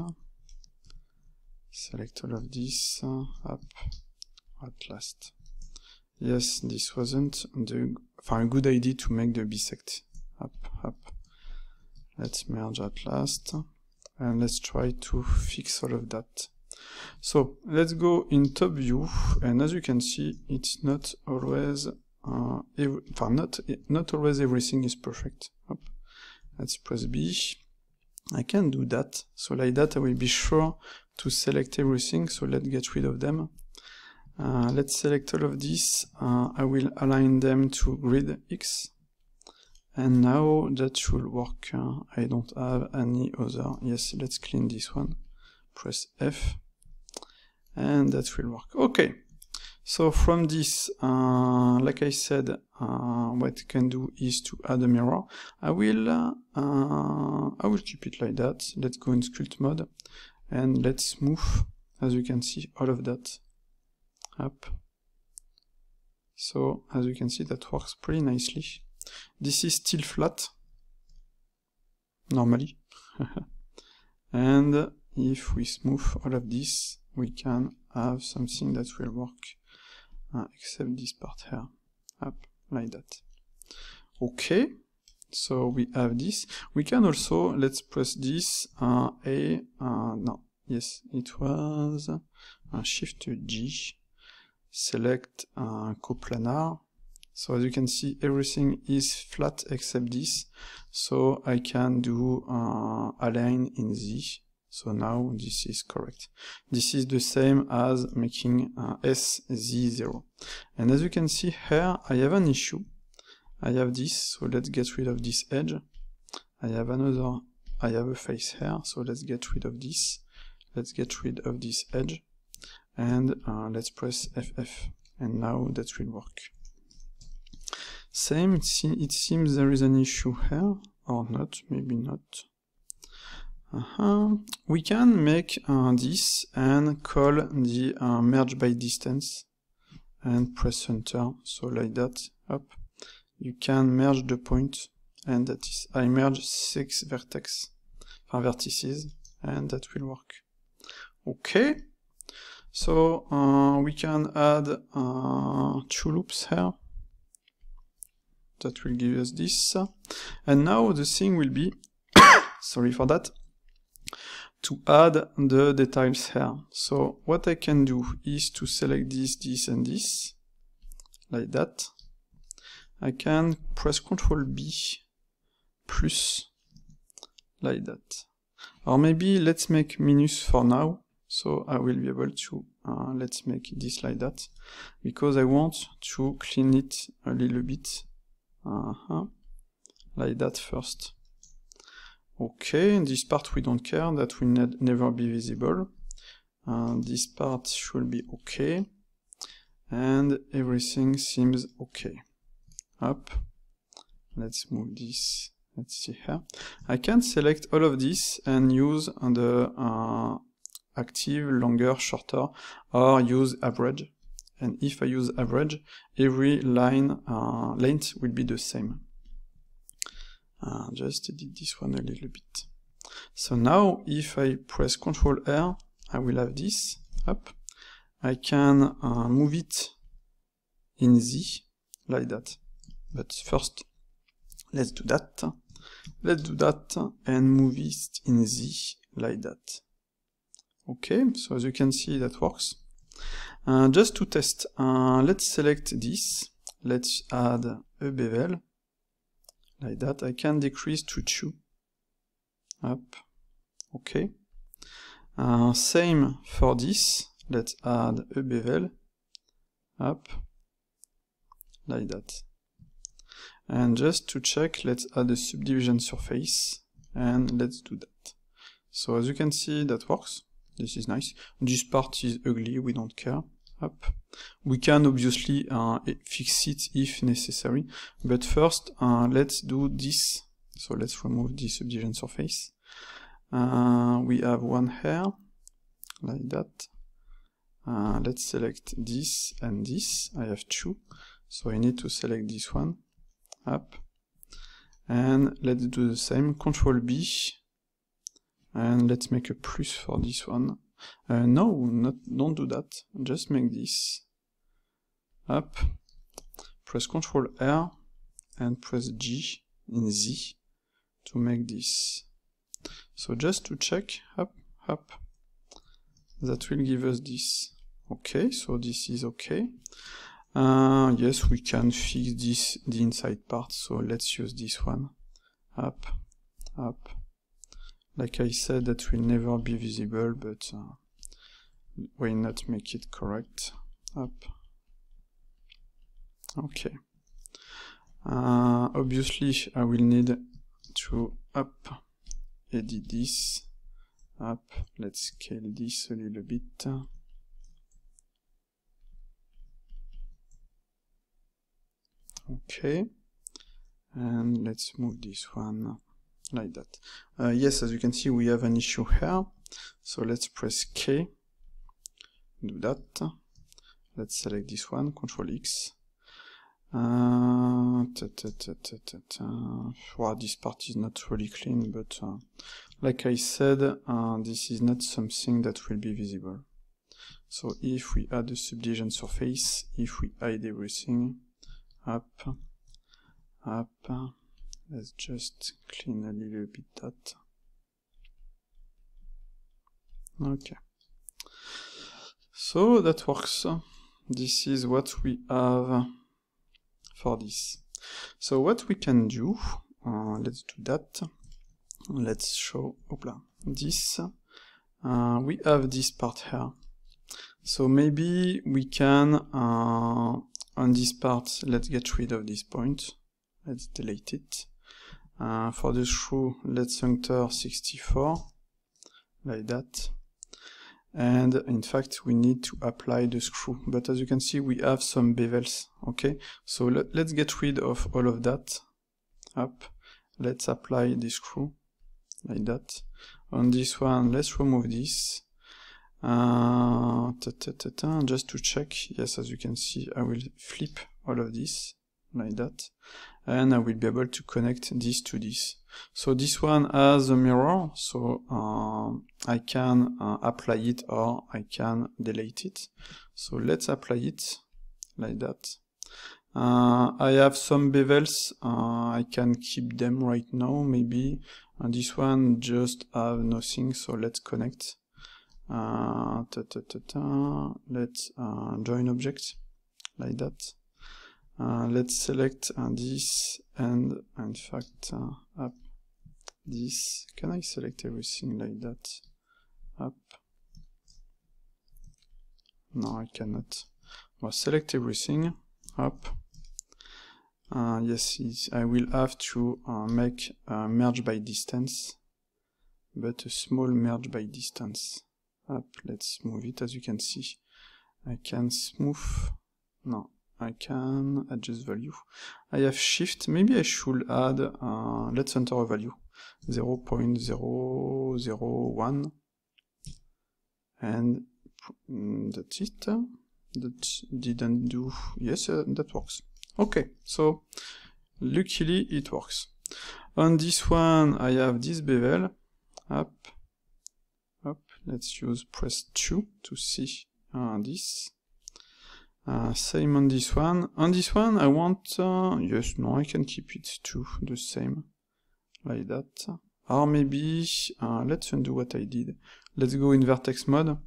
select all of this, up, at last. Yes, this wasn't a good idea to make the bisect. Up, up. Let's merge at last, and let's try to fix all of that. So let's go in top view, and as you can see, it's not always, not always everything is perfect. Up. Let's press B. I can do that, so like that I will be sure to select everything, so let's get rid of them. Let's select all of this, I will align them to grid X, and now that should work. I don't have any other, yes, let's clean this one, press F, and that will work. Okay, so from this, like I said, what I can do is to add a mirror. I will keep it like that. Let's go in sculpt mode, and let's move, as you can see, all of that up. So as you can see, that works pretty nicely. This is still flat normally. And if we smooth all of this, we can have something that will work, except this part here, up like that. Okay, so we have this. We can also, let's press this, no, yes, it was Shift G, select coplanar. So as you can see, everything is flat except this, so I can do align in Z. So now this is correct. This is the same as making SZ0. And as you can see here, I have an issue. I have this, so let's get rid of this edge. I have another I have a face here, so let's get rid of this. Let's get rid of this edge, and let's press FF, and now that will work. Same, it seems there is an issue here, or not, maybe not. We can make this and call the merge by distance and press enter, so like that, up. You can merge the point, and that is, I merge 6 vertices, and that will work. Okay, so we can add 2 loops here. That will give us this. And now the thing will be, sorry for that, to add the details here. So what I can do is to select this, this, and this, like that. I can press Ctrl B plus, like that. Or maybe let's make minus for now, so I will be able to, let's make this like that, because I want to clean it a little bit, like that first. Okay, and this part we don't care, that will never be visible. This part should be okay, and everything seems okay. Up, let's move this, let's see here. I can select all of this and use the active, longer, shorter, or use average. And if I use average, every line length will be the same. Just edit this one a little bit. So now, if I press Ctrl R, I will have this, up. I can move it in Z, like that. But first, let's do that. Let's do that and move it in Z, like that. Okay, so as you can see, that works. Just to test, let's select this. Let's add a bevel. Like that. I can decrease to 2. Up. Okay. Same for this. Let's add a bevel. Up. Like that. And just to check, let's add a subdivision surface. And let's do that. So as you can see, that works. This is nice. This part is ugly, we don't care. Up. We can obviously fix it if necessary, but first let's do this. So let's remove the subdivision surface. We have one here, like that. Let's select this and this. I have 2, so I need to select this one. Up. And let's do the same. Ctrl B, and let's make a plus for this one. No, don't do that. Just make this. Up. Press Ctrl R and press G in Z to make this. So just to check, up, up. That will give us this. Okay, so this is okay. Yes, we can fix this, the inside part, so let's use this one. Up, up. Like I said, that will never be visible, but why not make it correct? Up. Okay. Obviously, I will need to edit this. Up. Let's scale this a little bit. Okay. And let's move this one like that. Yes, as you can see, we have an issue here. So let's press K. Do that. Let's select this one, Ctrl X. Well, this part is not really clean, but like I said, this is not something that will be visible. So if we add a subdivision surface, if we hide everything, up, up, let's just clean a little bit that. Okay. So that works. This is what we have for this. So what we can do, let's do that. Let's show this. We have this part here. So maybe we can, on this part, let's get rid of this point. Let's delete it. For the screw, let's enter 64, like that. And in fact, we need to apply the screw. But as you can see, we have some bevels, okay? So let's get rid of all of that. Up. Let's apply the screw, like that. On this one, let's remove this. Just to check, yes, as you can see, I will flip all of this, like that. And I will be able to connect this to this. So this one has a mirror, so I can apply it or I can delete it. So let's apply it, like that. I have some bevels, I can keep them right now, maybe. This one just have nothing, so let's connect. Let's join object, like that. Let's select this, and in fact, up this. Can I select everything like that? Up. No, I cannot. Well, select everything. Up. Yes, I will have to make a merge by distance, but a small merge by distance. Up. Let's move it. As you can see, I can smooth. No. I can adjust value. I have shift, maybe I should add, let's enter a value, 0.001, and that's it. That didn't do, yes, that works. Okay, so luckily it works. On this one, I have this bevel, up, let's use press 2 to see this. Same on this one. On this one, I want, yes, no, I can keep it to the same, like that. Or maybe, let's undo what I did. Let's go in vertex mode,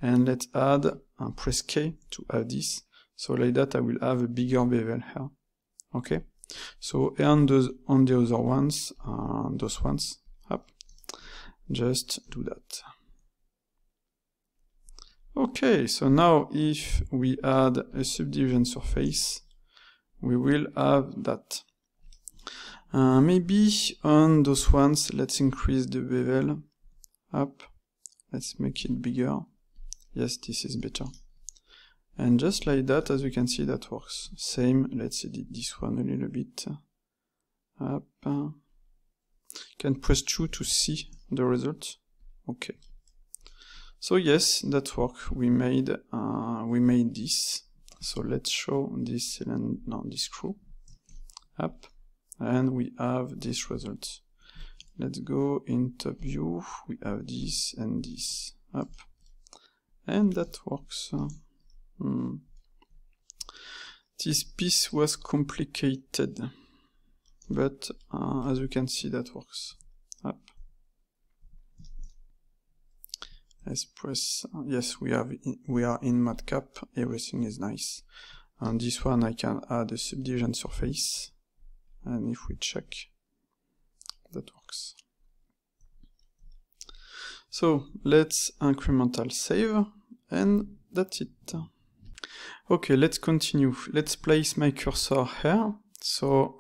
and let's add, press K to add this. So like that, I will have a bigger bevel here. Okay? So, and on the other ones, those ones, up, just do that. Okay, so now if we add a subdivision surface, we will have that. Maybe on those ones, let's increase the bevel. Up, let's make it bigger. Yes, this is better. And just like that, as you can see, that works. Same, let's edit this one a little bit. Up. Can press 2 to see the result. Okay. So yes, that works. We made this. So let's show this cylinder, no, this screw. Up, and we have this result. Let's go in top view. We have this and this. Up, and that works. This piece was complicated, but as you can see, that works. Up. Let's press, yes, we are in matcap, everything is nice. On this one I can add a subdivision surface, and if we check, that works. So let's incremental save, and that's it. Okay, let's continue. Let's place my cursor here, so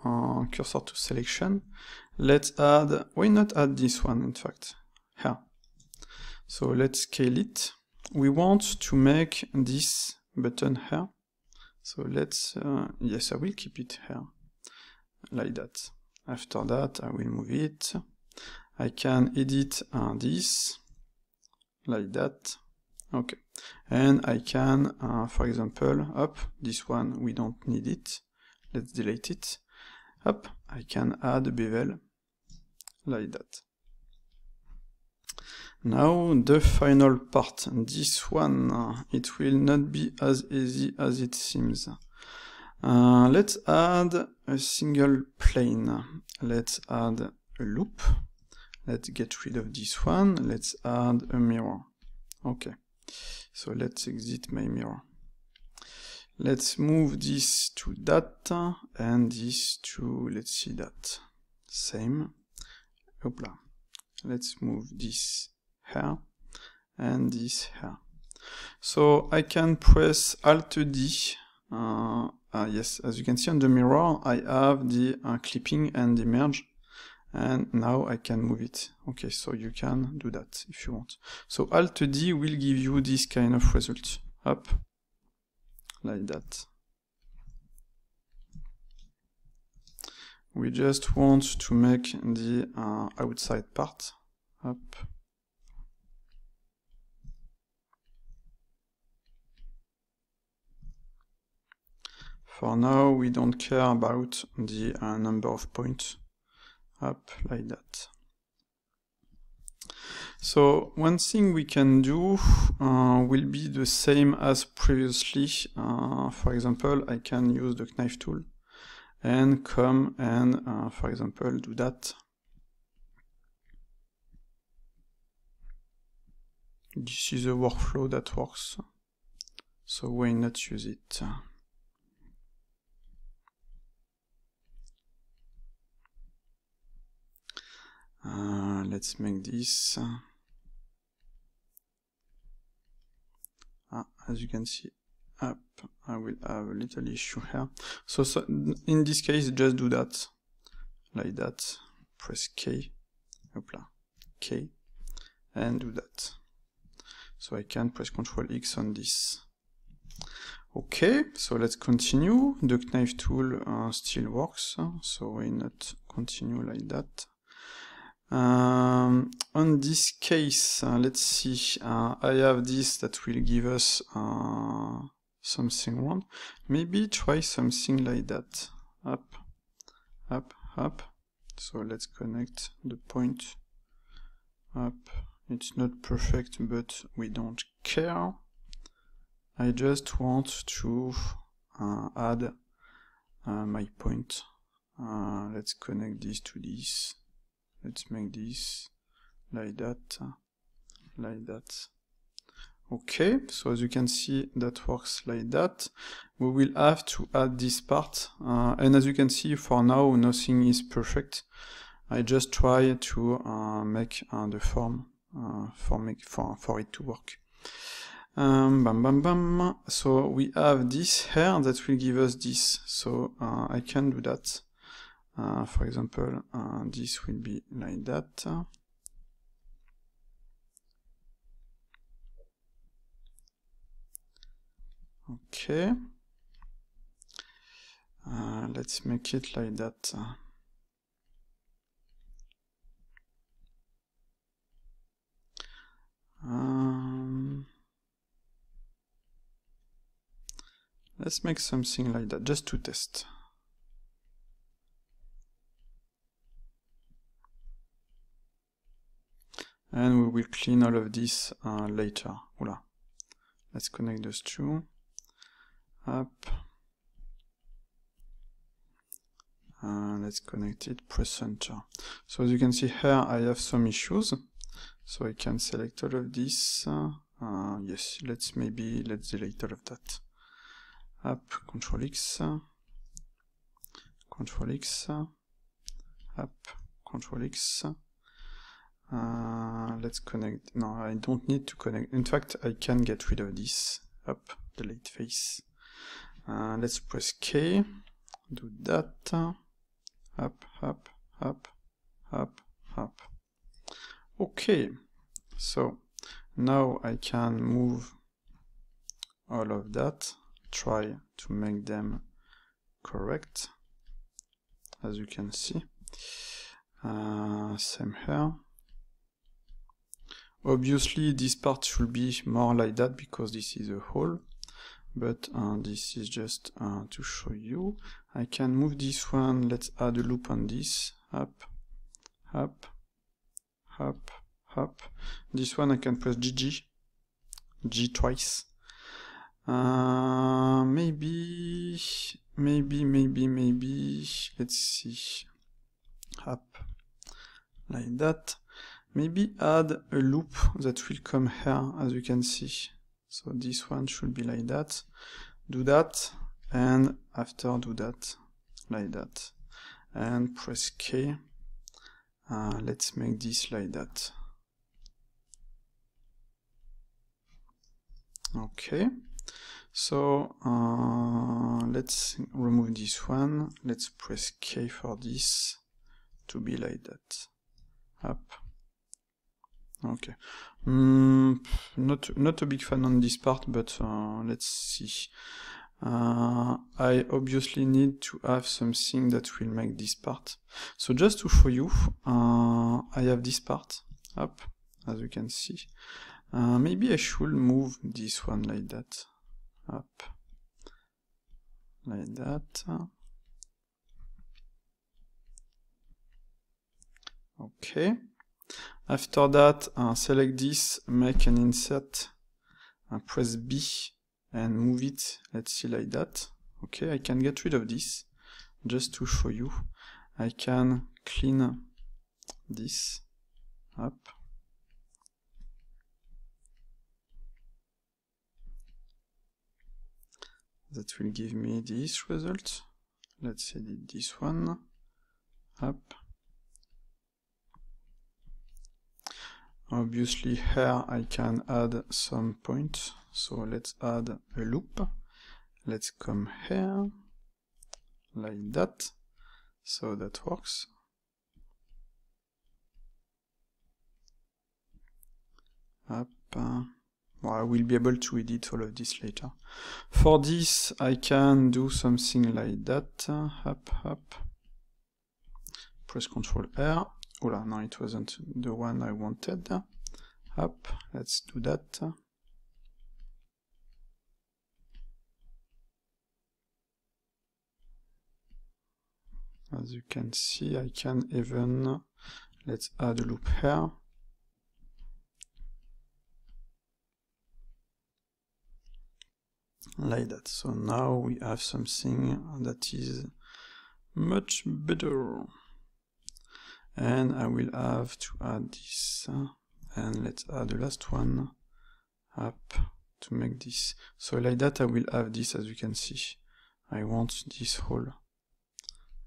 cursor to selection. Let's add, why not add this one in fact, here. So let's scale it. We want to make this button here. So let's, yes, I will keep it here, like that. After that, I will move it. I can edit this, like that. Okay. And I can, for example, up, this one, we don't need it. Let's delete it. Up, I can add a bevel, like that. Now the final part, this one, it will not be as easy as it seems. Let's add a single plane. Let's add a loop. Let's get rid of this one. Let's add a mirror. Okay, so let's exit my mirror. Let's move this to that, and this to, let's see that. Same. Hopla. Let's move this here, and this here. So I can press Alt D. Yes, as you can see on the mirror, I have the clipping and the merge. and now I can move it. Okay, so you can do that if you want. So Alt D will give you this kind of result. Up, like that. We just want to make the outside part. Up. For now, we don't care about the number of points. Up, like that. So one thing we can do will be the same as previously. For example, I can use the knife tool and come and, for example, do that. This is a workflow that works, so why not use it? Let's make this. As you can see, up, I will have a little issue here. So in this case, just do that, like that. Press K, hopla, K, and do that. So I can press Ctrl X on this. Okay, so let's continue. The knife tool still works, so why not continue like that? On this case, let's see, I have this that will give us something wrong. Maybe try something like that. Up, up, up. So let's connect the point. Up. It's not perfect, but we don't care. I just want to add my point. Let's connect this to this. Let's make this like that, like that. Okay, so as you can see, that works like that. We will have to add this part, and as you can see, for now, nothing is perfect. I just try to make the form for it to work. Bam, bam, bam. So we have this here that will give us this. So I can do that. For example, this will be like that. Okay. Let's make it like that. Let's make something like that, just to test. And we will clean all of this later. Oula. Let's connect those two. Up. Let's connect it, press enter. So as you can see here, I have some issues. So I can select all of this. Yes, let's delete all of that. Up, Ctrl X, Ctrl X, up, Ctrl X. Let's connect. No, I don't need to connect. In fact, I can get rid of this. Up, delete face. Let's press K. Do that. Up, up, up, up, up. Okay. So now I can move all of that. Try to make them correct. As you can see. Same here. Obviously, this part should be more like that because this is a hole, but this is just to show you. I can move this one. Let's add a loop on this. Up, up, up, up. This one I can press G twice. Maybe. Let's see. Up, like that. Maybe add a loop that will come here, as you can see. So this one should be like that. Do that, and after do that, like that. And press K. Let's make this like that. Okay. So let's remove this one. Let's press K for this to be like that. Up. Okay. Not a big fan on this part, but let's see. I obviously need to have something that will make this part. So just to show you, I have this part up, as you can see. Maybe I should move this one like that, up, like that. Okay. After that, select this, make an insert, press B, and move it, let's see, like that. Okay, I can get rid of this, just to show you. I can clean this up. That will give me this result. Let's edit this one, up. Obviously here I can add some points, so let's add a loop. Let's come here, like that, so that works. Up. Well, I will be able to edit all of this later. For this I can do something like that, up. Press Ctrl R. Oh no, it wasn't the one I wanted. Up, let's do that. As you can see, I can even, let's add a loop here. Like that. So now we have something that is much better. And I will have to add this, and let's add the last one up to make this. So like that I will have this, as you can see. I want this whole.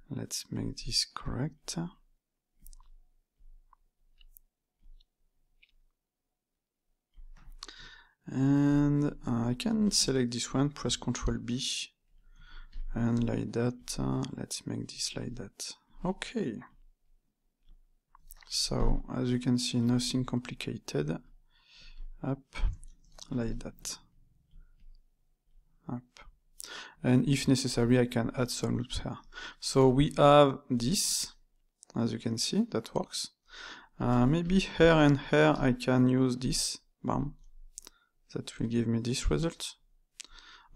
Let's make this correct. And I can select this one, press Ctrl B, and like that, let's make this like that. Okay. So, as you can see, nothing complicated. Up, like that. Up. And if necessary, I can add some loops here. So we have this, as you can see, that works. Maybe here and here I can use this, bam. That will give me this result.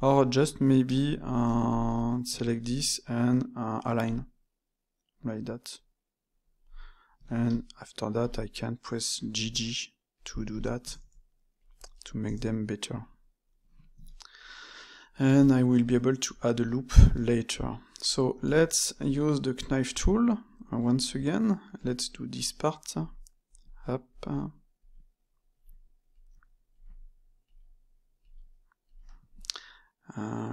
Or just maybe select this and align, like that. And after that I can press GG to do that, to make them better. And I will be able to add a loop later. So let's use the knife tool once again. Let's do this part. Up.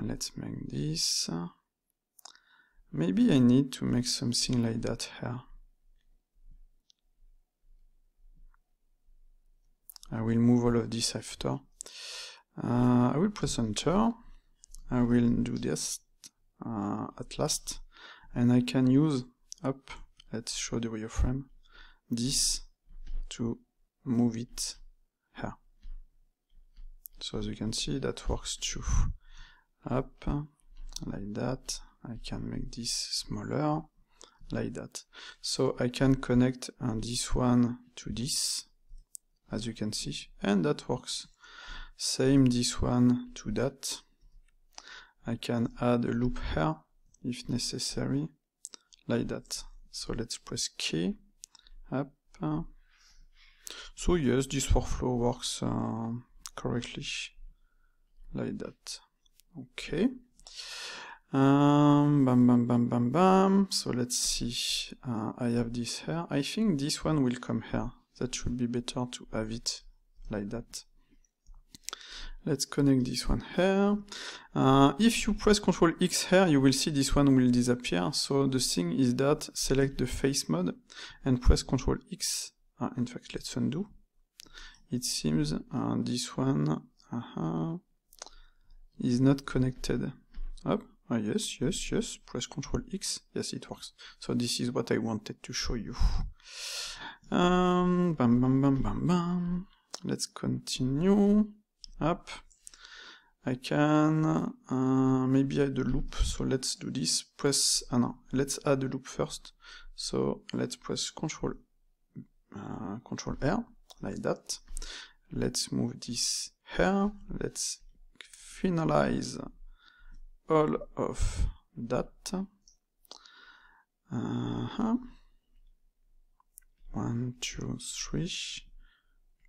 Let's make this. Maybe I need to make something like that here. I will move all of this after. I will press Enter. I will do this at last, and I can use up. Let's show the wireframe. This to move it here. So as you can see, that works too. Up like that. I can make this smaller like that. So I can connect this one to this, as you can see, and that works. Same this one to that. I can add a loop here if necessary, like that. So let's press K. Up. So yes, this workflow works correctly, like that. Okay. Bam, bam, bam, bam, bam. So let's see. I have this here. I think this one will come here. That should be better to have it like that. Let's connect this one here. If you press Ctrl X here, you will see this one will disappear. So the thing is that select the face mode and press Ctrl X. In fact, let's undo. It seems this one is not connected. Up. Yes, press Ctrl X, yes, it works. So this is what I wanted to show you. Let's continue. Up. I can maybe add a loop, so let's do this. Let's add a loop first. So let's press Ctrl R, like that. Let's move this here. Let's finalize all of that. 1, 2, 3.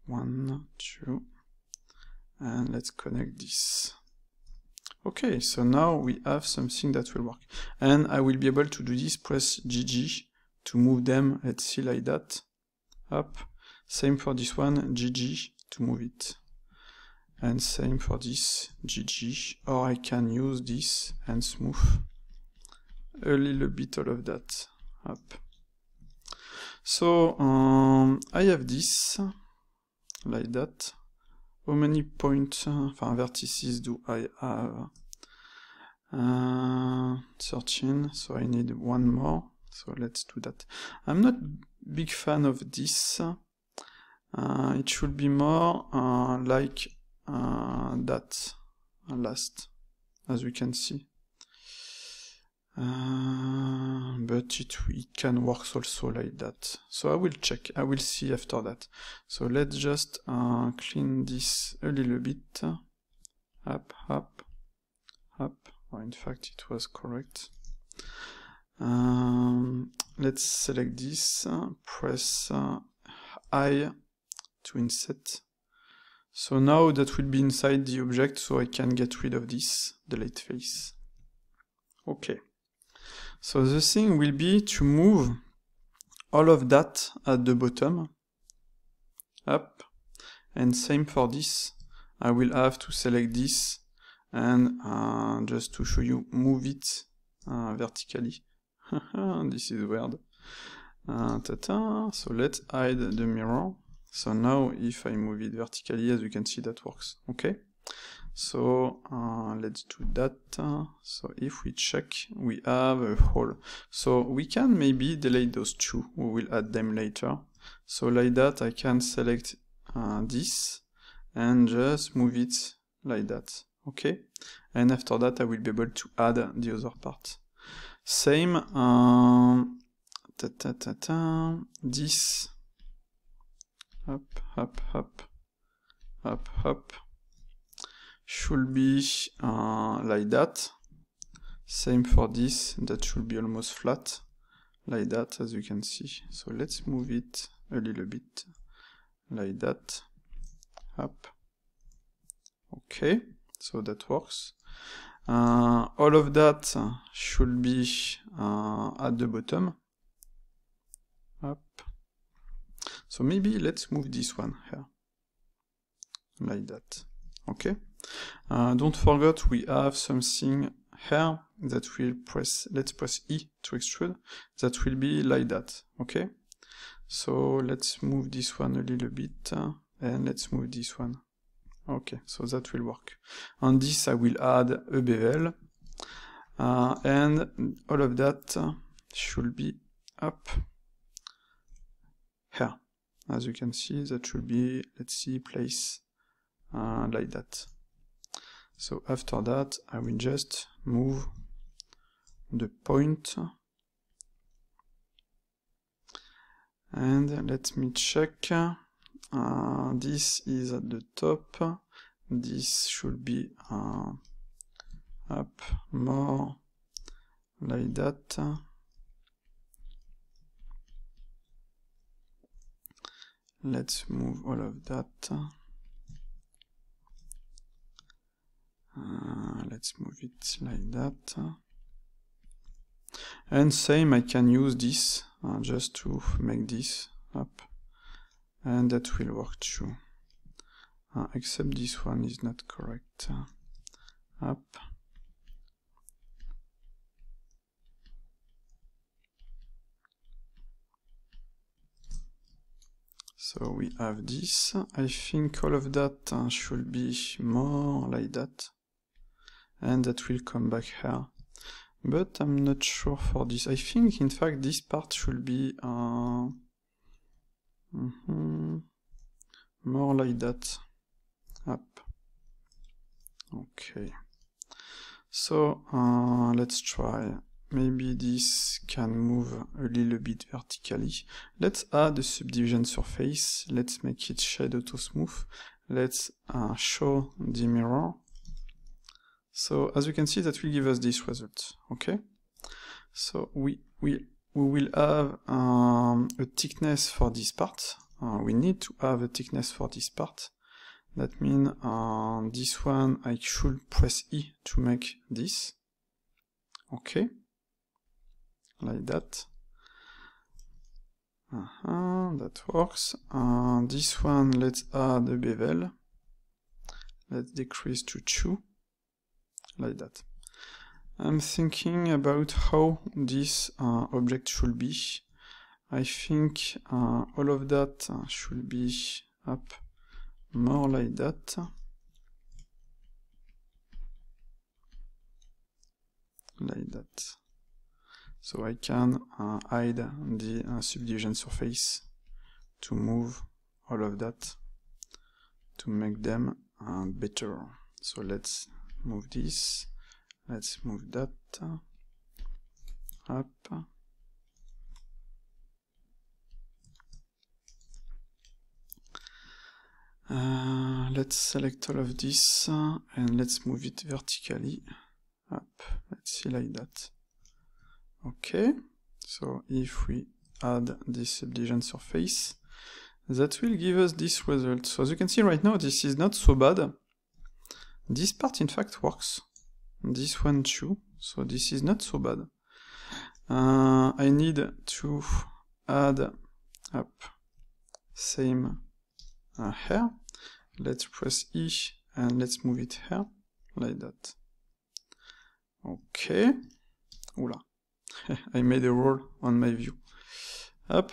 1, 2. And let's connect this. Okay, so now we have something that will work. And I will be able to do this, press GG to move them, let's see, like that. Up. Same for this one, GG to move it. And same for this, GG. Or I can use this and smooth a little bit all of that. Up. So I have this, like that. How many points, vertices do I have? 13, so I need one more, so let's do that. I'm not big fan of this. It should be more like that last, as you can see. But it can work also like that. So I will check, I will see after that. So let's just clean this a little bit. Up. Or in fact, it was correct. Let's select this, press I to inset. So now that will be inside the object, so I can get rid of this delete face. Okay. So the thing will be to move all of that at the bottom, up, and same for this. I will have to select this and just to show you, move it vertically. This is weird. So let's hide the mirror. So now if I move it vertically, as you can see, that works. Okay. So let's do that. So if we check, we have a hole. So we can maybe delete those two. We will add them later. So like that, I can select this and just move it like that. Okay. And after that, I will be able to add the other part. Same. This. Up. Should be like that. Same for this, that should be almost flat, like that, as you can see. So let's move it a little bit, like that, up. Okay, so that works. All of that should be at the bottom, up. So maybe let's move this one here, like that. Okay. Don't forget we have something here that will press, let's press E to extrude, that will be like that, okay? So let's move this one a little bit, and let's move this one. Okay, so that will work. On this I will add a bevel, and all of that should be up here. As you can see, that should be, let's see, place like that. So after that, I will just move the point. And let me check. This is at the top. This should be up more, like that. Let's move all of that. Let's move it like that. And same, I can use this just to make this up. And that will work too. Except this one is not correct. Up. So we have this. I think all of that should be more like that. And that will come back here. but I'm not sure for this. I think, in fact, this part should be more like that. Up. Okay. So let's try. Maybe this can move a little bit vertically. Let's add a subdivision surface. Let's make it shade auto smooth. Let's show the mirror. So as you can see, that will give us this result. Okay. So we will have a thickness for this part. We need to have a thickness for this part. That means this one I should press E to make this. Okay. Like that. That works. This one, let's add a bevel. Let's decrease to 2. Like that. I'm thinking about how this object should be. I think all of that should be up more like that. Like that. So I can hide the subdivision surface to move all of that to make them better. So let's move this. Let's move that up. Let's select all of this and let's move it vertically up. Let's see like that. Okay, so if we add this subdivision surface, that will give us this result. So as you can see right now, this is not so bad. This part in fact works. This one too, so this is not so bad. I need to add up same hair. Let's press E and let's move it here, like that. Okay. Oula. I made a roll on my view. Up.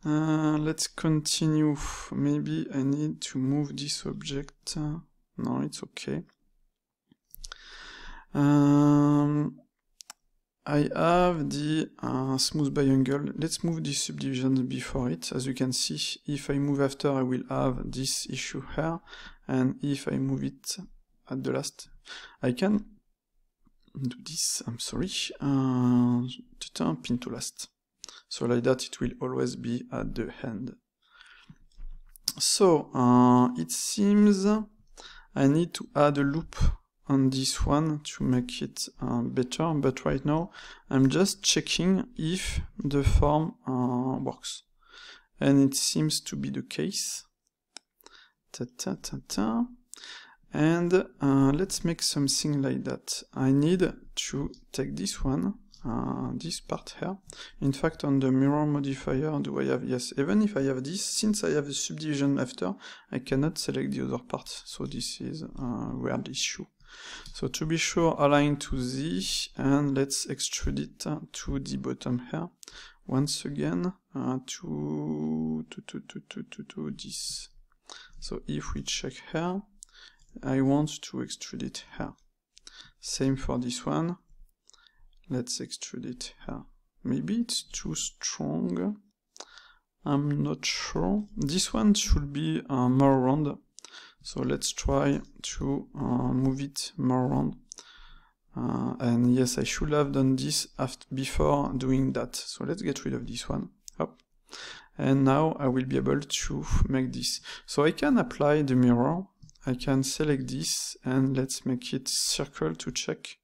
Let's continue. Maybe I need to move this object. No, it's okay. I have the smooth biangle. Let's move the subdivision before it. As you can see, if I move after, I will have this issue here. And if I move it at the last, I can do this, I'm sorry, pin to last. So like that it will always be at the end. So it seems I need to add a loop on this one to make it better, but right now I'm just checking if the form works. And it seems to be the case. And let's make something like that. I need to take this one, this part here. In fact, on the mirror modifier, do I have, yes, even if I have this, since I have a subdivision after, I cannot select the other part. So this is a weird issue. So to be sure, align to this, and let's extrude it to the bottom here. Once again, to this. So if we check here, I want to extrude it here. Same for this one. Let's extrude it here. Maybe it's too strong. I'm not sure. This one should be more round. So let's try to move it more round. And yes, I should have done this before doing that. So let's get rid of this one. Up. And now I will be able to make this. So I can apply the mirror. I can select this and let's make it circle to check.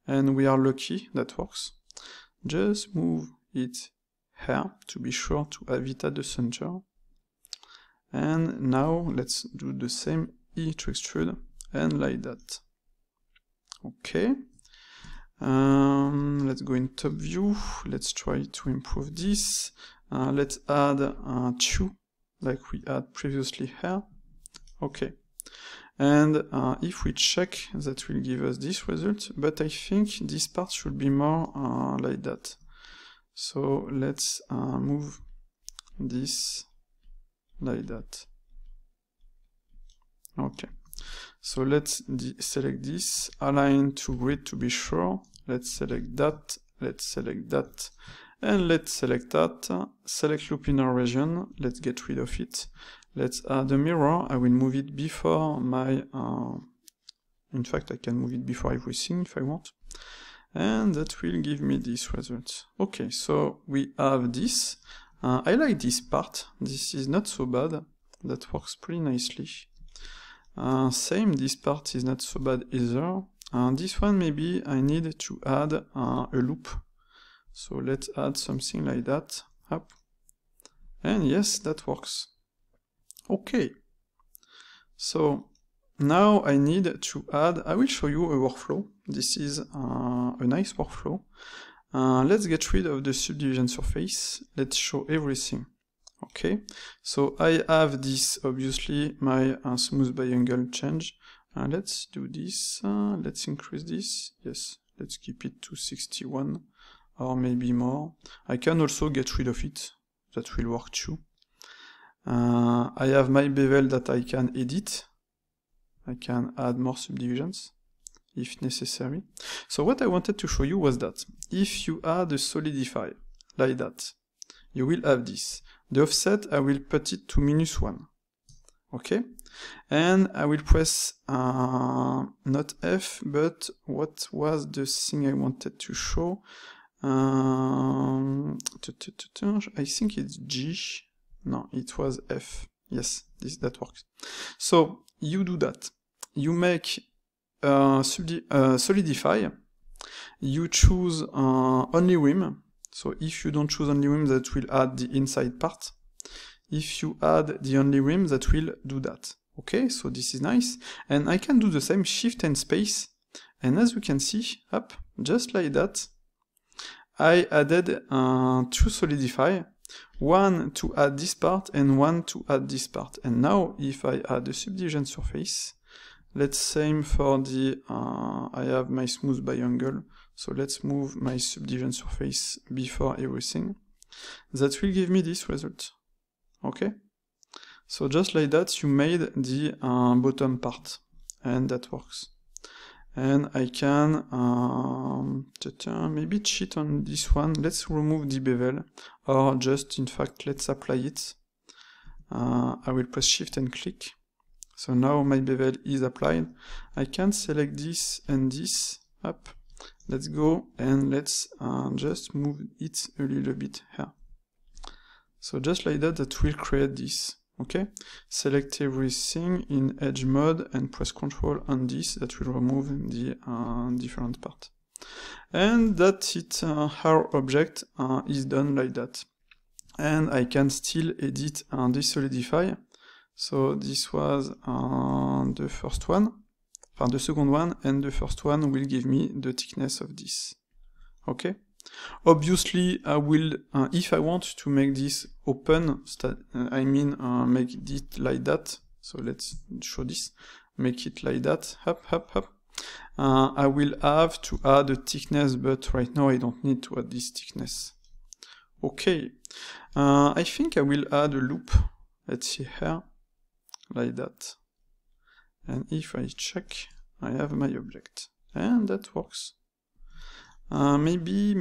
And we are lucky, that works. Just move it here to be sure to have it at the center. And now let's do the same E to extrude and like that. Okay. Let's go in top view. Let's try to improve this. Let's add 2 like we had previously here. Okay. And if we check, that will give us this result, but I think this part should be more like that. So let's move this like that. Okay. So let's select this, align to grid to be sure. Let's select that, and let's select that. Select loop inner region, let's get rid of it. Let's add a mirror. I will move it before my, in fact I can move it before everything if I want. And that will give me this result. Okay, so we have this. I like this part. This is not so bad. That works pretty nicely. Same, this part is not so bad either. This one maybe I need to add a loop. So let's add something like that. Up. And yes, that works. Okay. So now I need to add, I will show you a workflow. This is a nice workflow. Let's get rid of the subdivision surface. Let's show everything. Okay, so I have this, obviously, my smooth by angle change. Let's do this, let's increase this. Yes, let's keep it to 61 or maybe more. I can also get rid of it. That will work too. I have my bevel that I can edit. I can add more subdivisions if necessary. So what I wanted to show you was that if you add a solidify like that, you will have this. The offset, I will put it to -1. Okay? And I will press not F, but what was the thing I wanted to show? I think it's G. No, it was F. Yes, that works. So you do that. You make solidify. You choose only rim. So if you don't choose only rim, that will add the inside part. If you add the only rim, that will do that. Okay, so this is nice. And I can do the same, shift and space. And as you can see, up, just like that, I added two solidify, one to add this part and one to add this part. And now if I add a subdivision surface, let's same for the, I have my smooth by angle. So let's move my subdivision surface before everything. That will give me this result. Okay? So just like that, you made the bottom part. And that works. And I can maybe cheat on this one. Let's remove the bevel. Or just, in fact, let's apply it. I will press Shift and click. So now my bevel is applied. I can select this and this. Up. Let's go and let's just move it a little bit here. So just like that, that will create this. Okay? Select everything in edge mode and press Ctrl on this. That will remove the different part. And that's it. Our object is done like that. And I can still edit this solidify. So this was the first one. The second one, and the first one will give me the thickness of this. Okay? Obviously, I will, if I want to make this open, make it like that. So let's show this. Make it like that. Hop, hop, hop. I will have to add a thickness, but right now I don't need to add this thickness. Okay. I think I will add a loop. Let's see here. Like that. And if I check, I have my object. And that works. Maybe,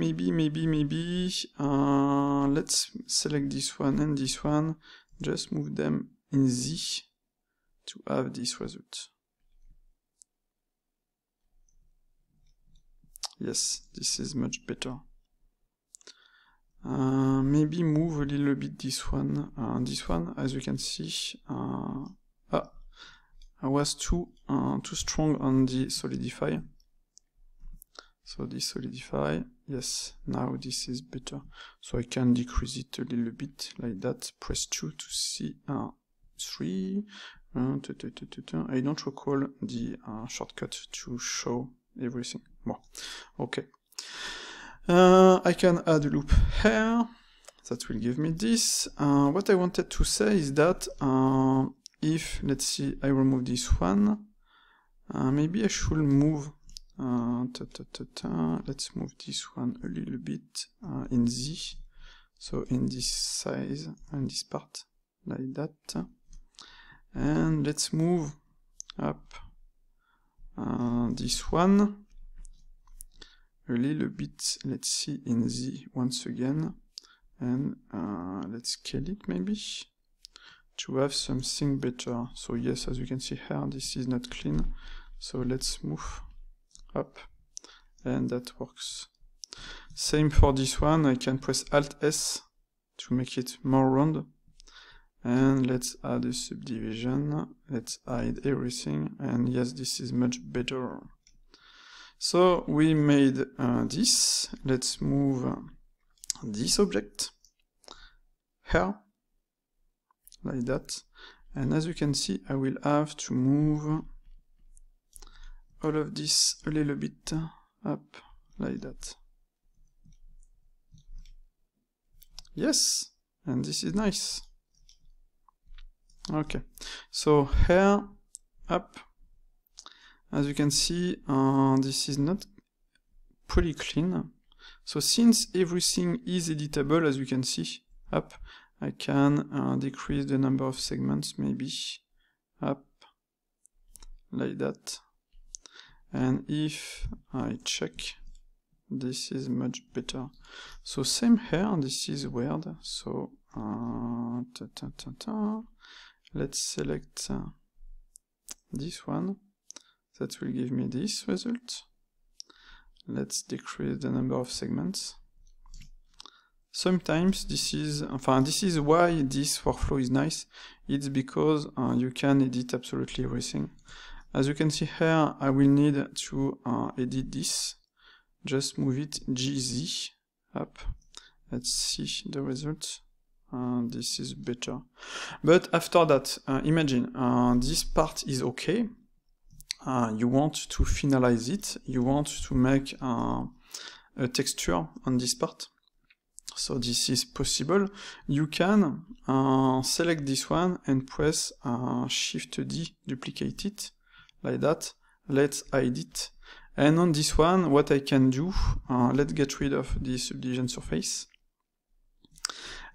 let's select this one and this one. Just move them in Z to have this result. Yes, this is much better. Maybe move a little bit this one. This one, as you can see, I was too strong on the solidify. So this solidify, yes, now this is better. So I can decrease it a little bit like that. Press 2 to see 3. I don't recall the shortcut to show everything. Well, okay. I can add a loop here. That will give me this. What I wanted to say is that if, let's see, I remove this one, maybe I should move, let's move this one a little bit in Z, so in this size and this part, like that, and let's move up this one a little bit, let's see, in Z once again, and let's scale it maybe to have something better. So yes, as you can see here, this is not clean, so let's move up, and that works. Same for this one, I can press Alt S to make it more round, and let's add a subdivision, let's hide everything, and yes, this is much better. So we made this. Let's move this object here, like that, and as you can see, I will have to move all of this a little bit up, like that. Yes, and this is nice. Okay, so here, up, as you can see, this is not pretty clean. So since everything is editable, as you can see, up, I can decrease the number of segments, maybe, up, like that. And if I check, this is much better. So same here, this is weird. So let's select this one. That will give me this result. Let's decrease the number of segments. Sometimes this is why this workflow is nice. It's because you can edit absolutely everything. As you can see here, I will need to edit this. Just move it GZ up. Let's see the result. This is better. But after that, imagine this part is okay. You want to finalize it. You want to make a texture on this part. So this is possible. You can select this one and press Shift D, duplicate it, like that. Let's hide it. And on this one, what I can do, let's get rid of the subdivision surface.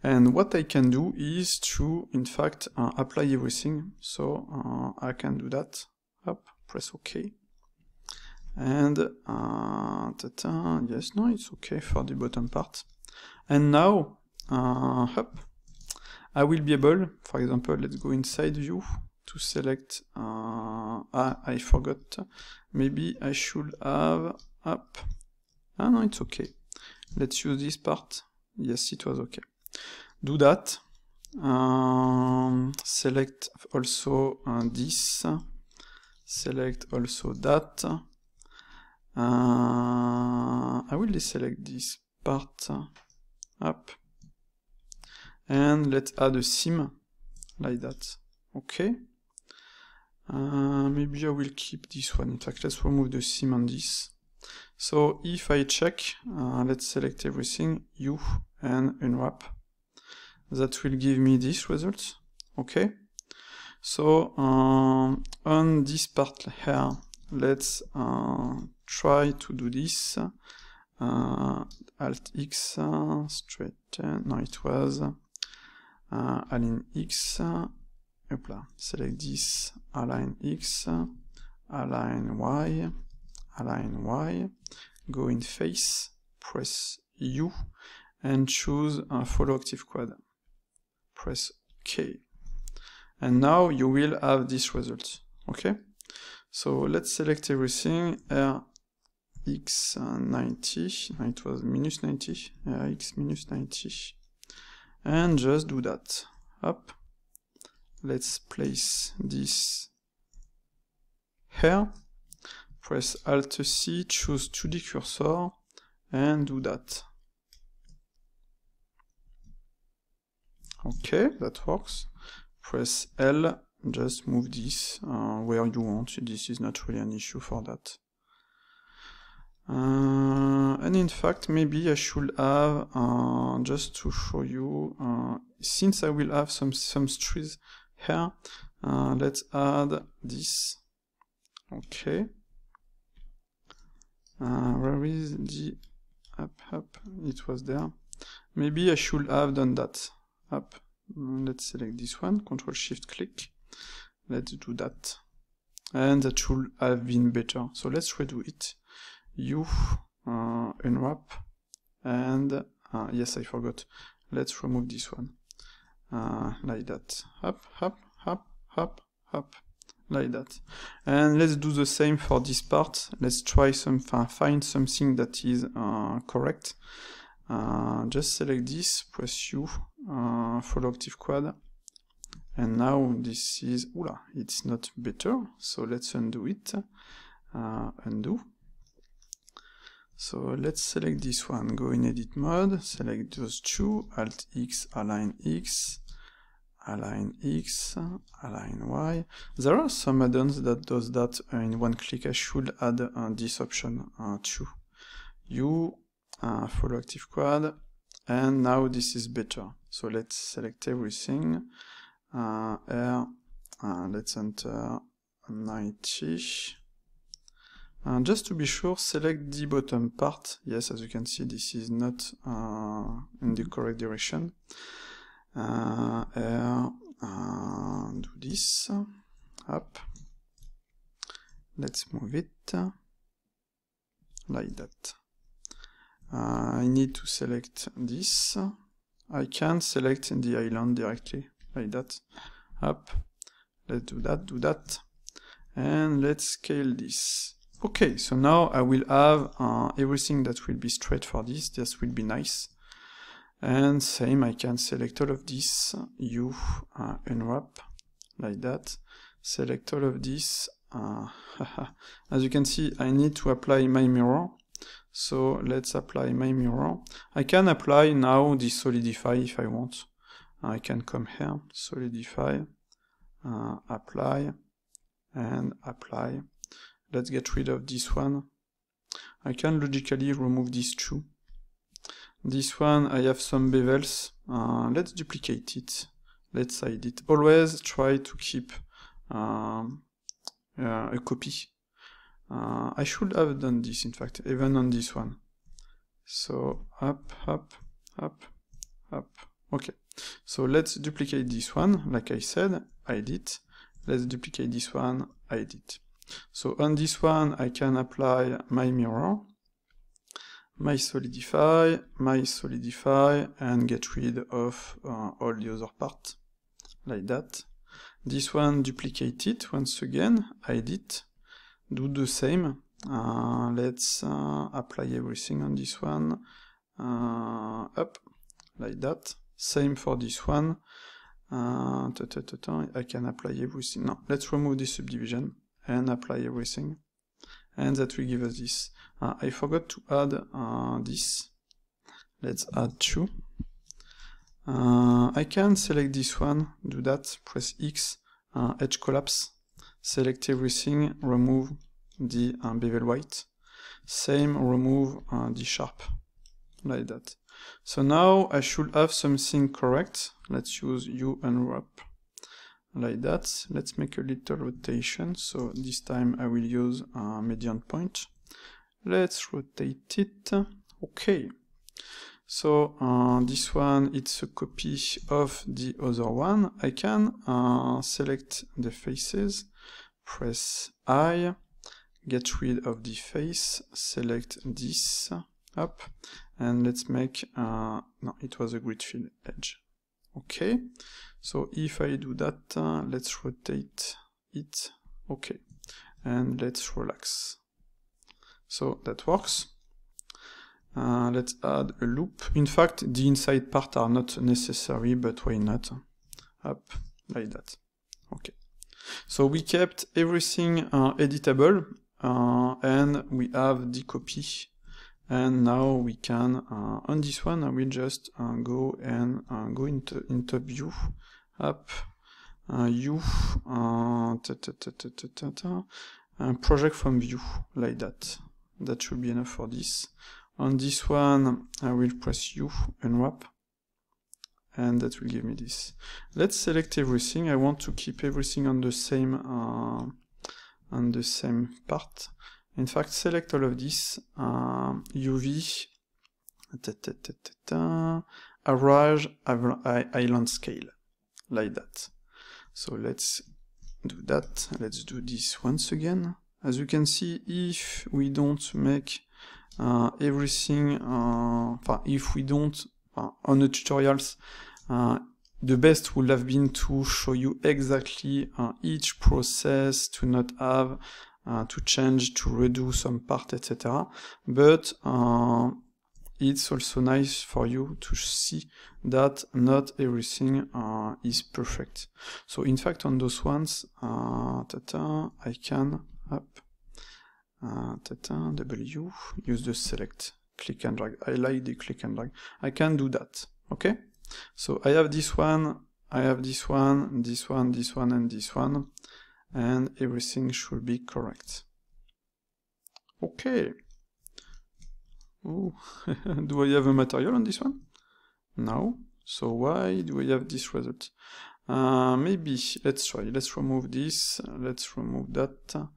And what I can do is to, in fact, apply everything. So I can do that. Up, press OK. And yes, no, it's okay for the bottom part. And now, up, I will be able, for example, let's go inside view to select, I forgot, maybe I should have up, no, it's okay. Let's use this part, yes, it was okay. Do that, select also this, select also that, I will deselect this part, up, and let's add a seam, like that, okay. Maybe I will keep this one. In fact, let's remove the seam on this. So if I check, let's select everything, U, and unwrap. That will give me this result. Okay. So on this part here, let's try to do this. Alt X, straighten. No, it was align X. Select this, align X, align Y, go in face, press U, and choose follow active quad. Press K. And now you will have this result. Okay? So let's select everything, RX 90, no, it was minus 90, RX minus 90, and just do that. Up. Let's place this here, press Alt C, choose 2D cursor, and do that. Okay, that works. Press L, just move this where you want. This is not really an issue for that. And in fact, maybe I should have, just to show you, since I will have some trees here, let's add this. Okay. Where is the up? It was there. Maybe I should have done that. Up. Let's select this one. Control Shift click. Let's do that. and that should have been better. So let's redo it. U, unwrap, and yes, I forgot. Let's remove this one. Like that. Hop, hop, hop, hop, hop. Like that. And let's do the same for this part. Let's try find something that is correct. Just select this, press U, follow octave quad, and now this is, it's not better, so let's undo it, undo. So let's select this one, go in edit mode, select those two, Alt X, align X, align X, align Y. There are some add-ons that does that in one click. I should add this option too. U, follow active quad, and now this is better. So let's select everything. R, let's enter 90. Just to be sure, select the bottom part. Yes, as you can see, this is not in the correct direction. Do this up. Let's move it like that. I need to select this. I can select the island directly like that. Up. Let's do that, and let's scale this. Okay, so now I will have everything that will be straight for this. This will be nice. And same, I can select all of this, U, unwrap, like that, select all of this, as you can see, I need to apply my mirror, so let's apply my mirror. I can apply now the solidify if I want. I can come here, solidify, apply, and apply. Let's get rid of this one. I can logically remove these two. This one, I have some bevels. Let's duplicate it. Let's hide it. Always try to keep a copy. I should have done this, in fact, even on this one. So, up, up, up, up. Okay. So let's duplicate this one, like I said, hide it. Let's duplicate this one, hide it. So on this one, I can apply my mirror, my solidify, and get rid of all the other part, like that. This one, duplicate it once again, hide it, do the same. Let's apply everything on this one, up, like that. Same for this one. I can apply everything. No, let's remove this subdivision and apply everything. And that will give us this. I forgot to add this. Let's add 2. I can select this one, do that, press X, edge collapse, select everything, remove the bevel white. Same, remove the sharp, like that. So now I should have something correct. Let's use U unwrap, like that. Let's make a little rotation. So this time I will use median point. Let's rotate it. Okay. So this one, it's a copy of the other one. I can select the faces, press I, get rid of the face, select this, up, and let's make, no, it was a grid fill edge. Okay, so if I do that, let's rotate it, okay, and let's relax. So that works. Let's add a loop. In fact, the inside part are not necessary, but why not? Up, like that. Okay. So we kept everything editable, and we have the copy. And now we can, on this one, I will just go and go into view, up, U, project from view, like that. That should be enough for this. On this one, I will press U, unwrap, and that will give me this. Let's select everything. I want to keep everything on the same part. In fact, select all of this, UV, Average Island Scale, like that. So let's do that. Let's do this once again. As you can see, if we don't make everything, if we don't, on the tutorials, the best would have been to show you exactly each process, to not have to change, to redo some part, etc. But it's also nice for you to see that not everything is perfect. So in fact, on those ones, I can W, use the select, click and drag. I like the click and drag. I can do that, okay? So I have this one, I have this one, this one, this one, and this one, and everything should be correct. Okay. Ooh. Do I have a material on this one? No. So why do I have this result? Maybe, let's try. Let's remove this, let's remove that.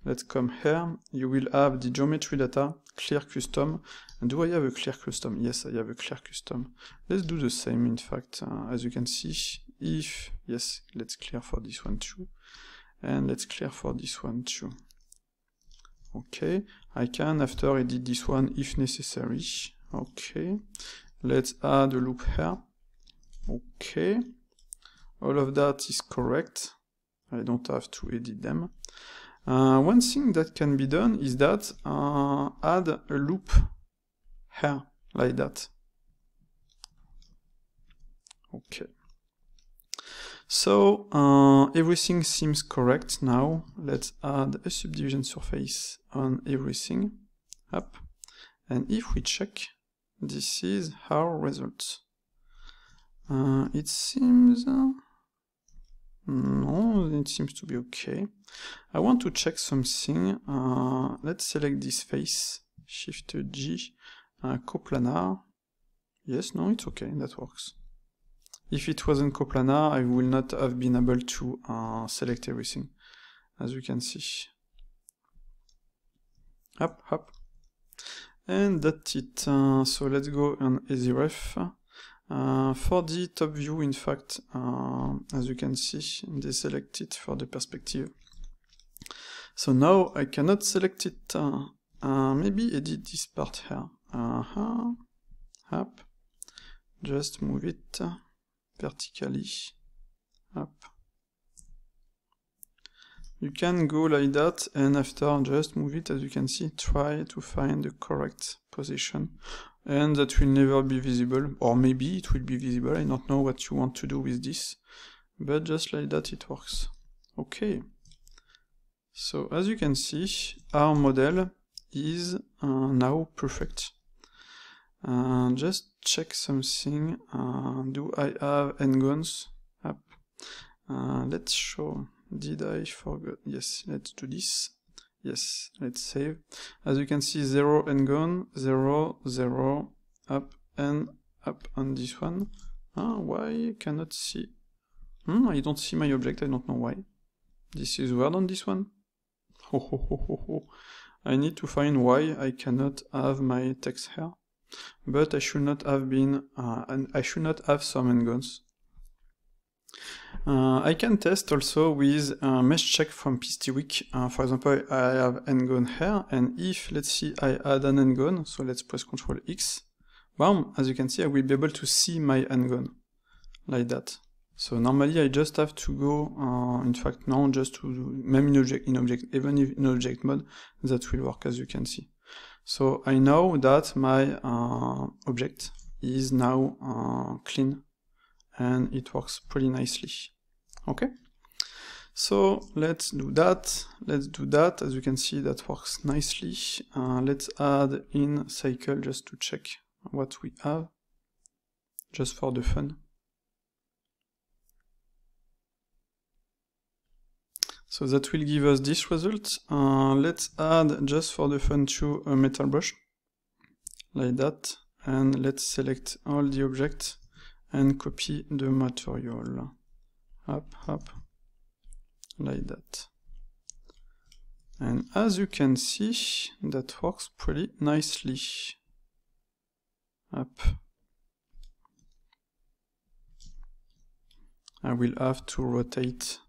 Let's come here. You will have the geometry data, clear custom. And do I have a clear custom? Yes, I have a clear custom. Let's do the same, in fact. As you can see, if, yes, let's clear for this one too. And let's clear for this one too. Okay, I can after edit this one if necessary. Okay, let's add a loop here. Okay, all of that is correct. I don't have to edit them. One thing that can be done is that add a loop here, like that. Okay. So everything seems correct now. Let's add a subdivision surface on everything. Up. And if we check, this is our result. It seems... no, it seems to be okay. I want to check something. Let's select this face, Shift G, coplanar. Yes, no, it's okay, that works. If it wasn't coplanar, I will not have been able to select everything, as you can see. Up, up. And that's it. So let's go on EasyRef. For the top view, in fact, as you can see, they select it for the perspective. So now I cannot select it. Maybe edit this part here. Up. Just move it vertically. Up. You can go like that, and after just move it, as you can see, try to find the correct position. And that will never be visible, or maybe it will be visible. I don't know what you want to do with this, but just like that it works. Okay. So as you can see, our model is now perfect. Just check something. Do I have n-gons? Up. Let's show. Did I forget? Yes, let's do this. Yes, let's save. As you can see, 0 n-gon, 0, 0, up and up on this one. Why I cannot see? I don't see my object, I don't know why. This is weird on this one. I need to find why I cannot have my text here. But I should not have been, I should not have some n-gons. I can test also with mesh check from PSTWeak. For example, I have n-gon here, and if, let's see, I add an n-gon, so let's press Ctrl X, bam, as you can see, I will be able to see my n-gon, like that. So normally I just have to go, in fact now, just to, even if in object mode, that will work, as you can see. So I know that my object is now clean, and it works pretty nicely. Okay, so let's do that. As you can see, that works nicely. Let's add in cycle just to check what we have, just for the fun. So that will give us this result. Let's add, just for the fun, to a metal brush, like that, and let's select all the objects and copy the material. Up, like that. And as you can see, that works pretty nicely. Up. I will have to rotate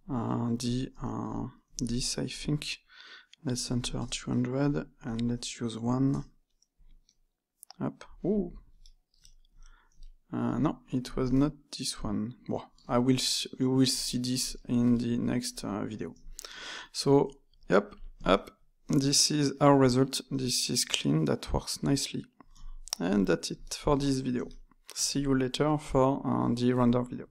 this, I think. Let's enter 200 and let's use 1. Up. Ooh. No, it was not this one. Well, we will see this in the next video. So, yep, up. This is our result. This is clean. That works nicely. And that's it for this video. See you later for the render video.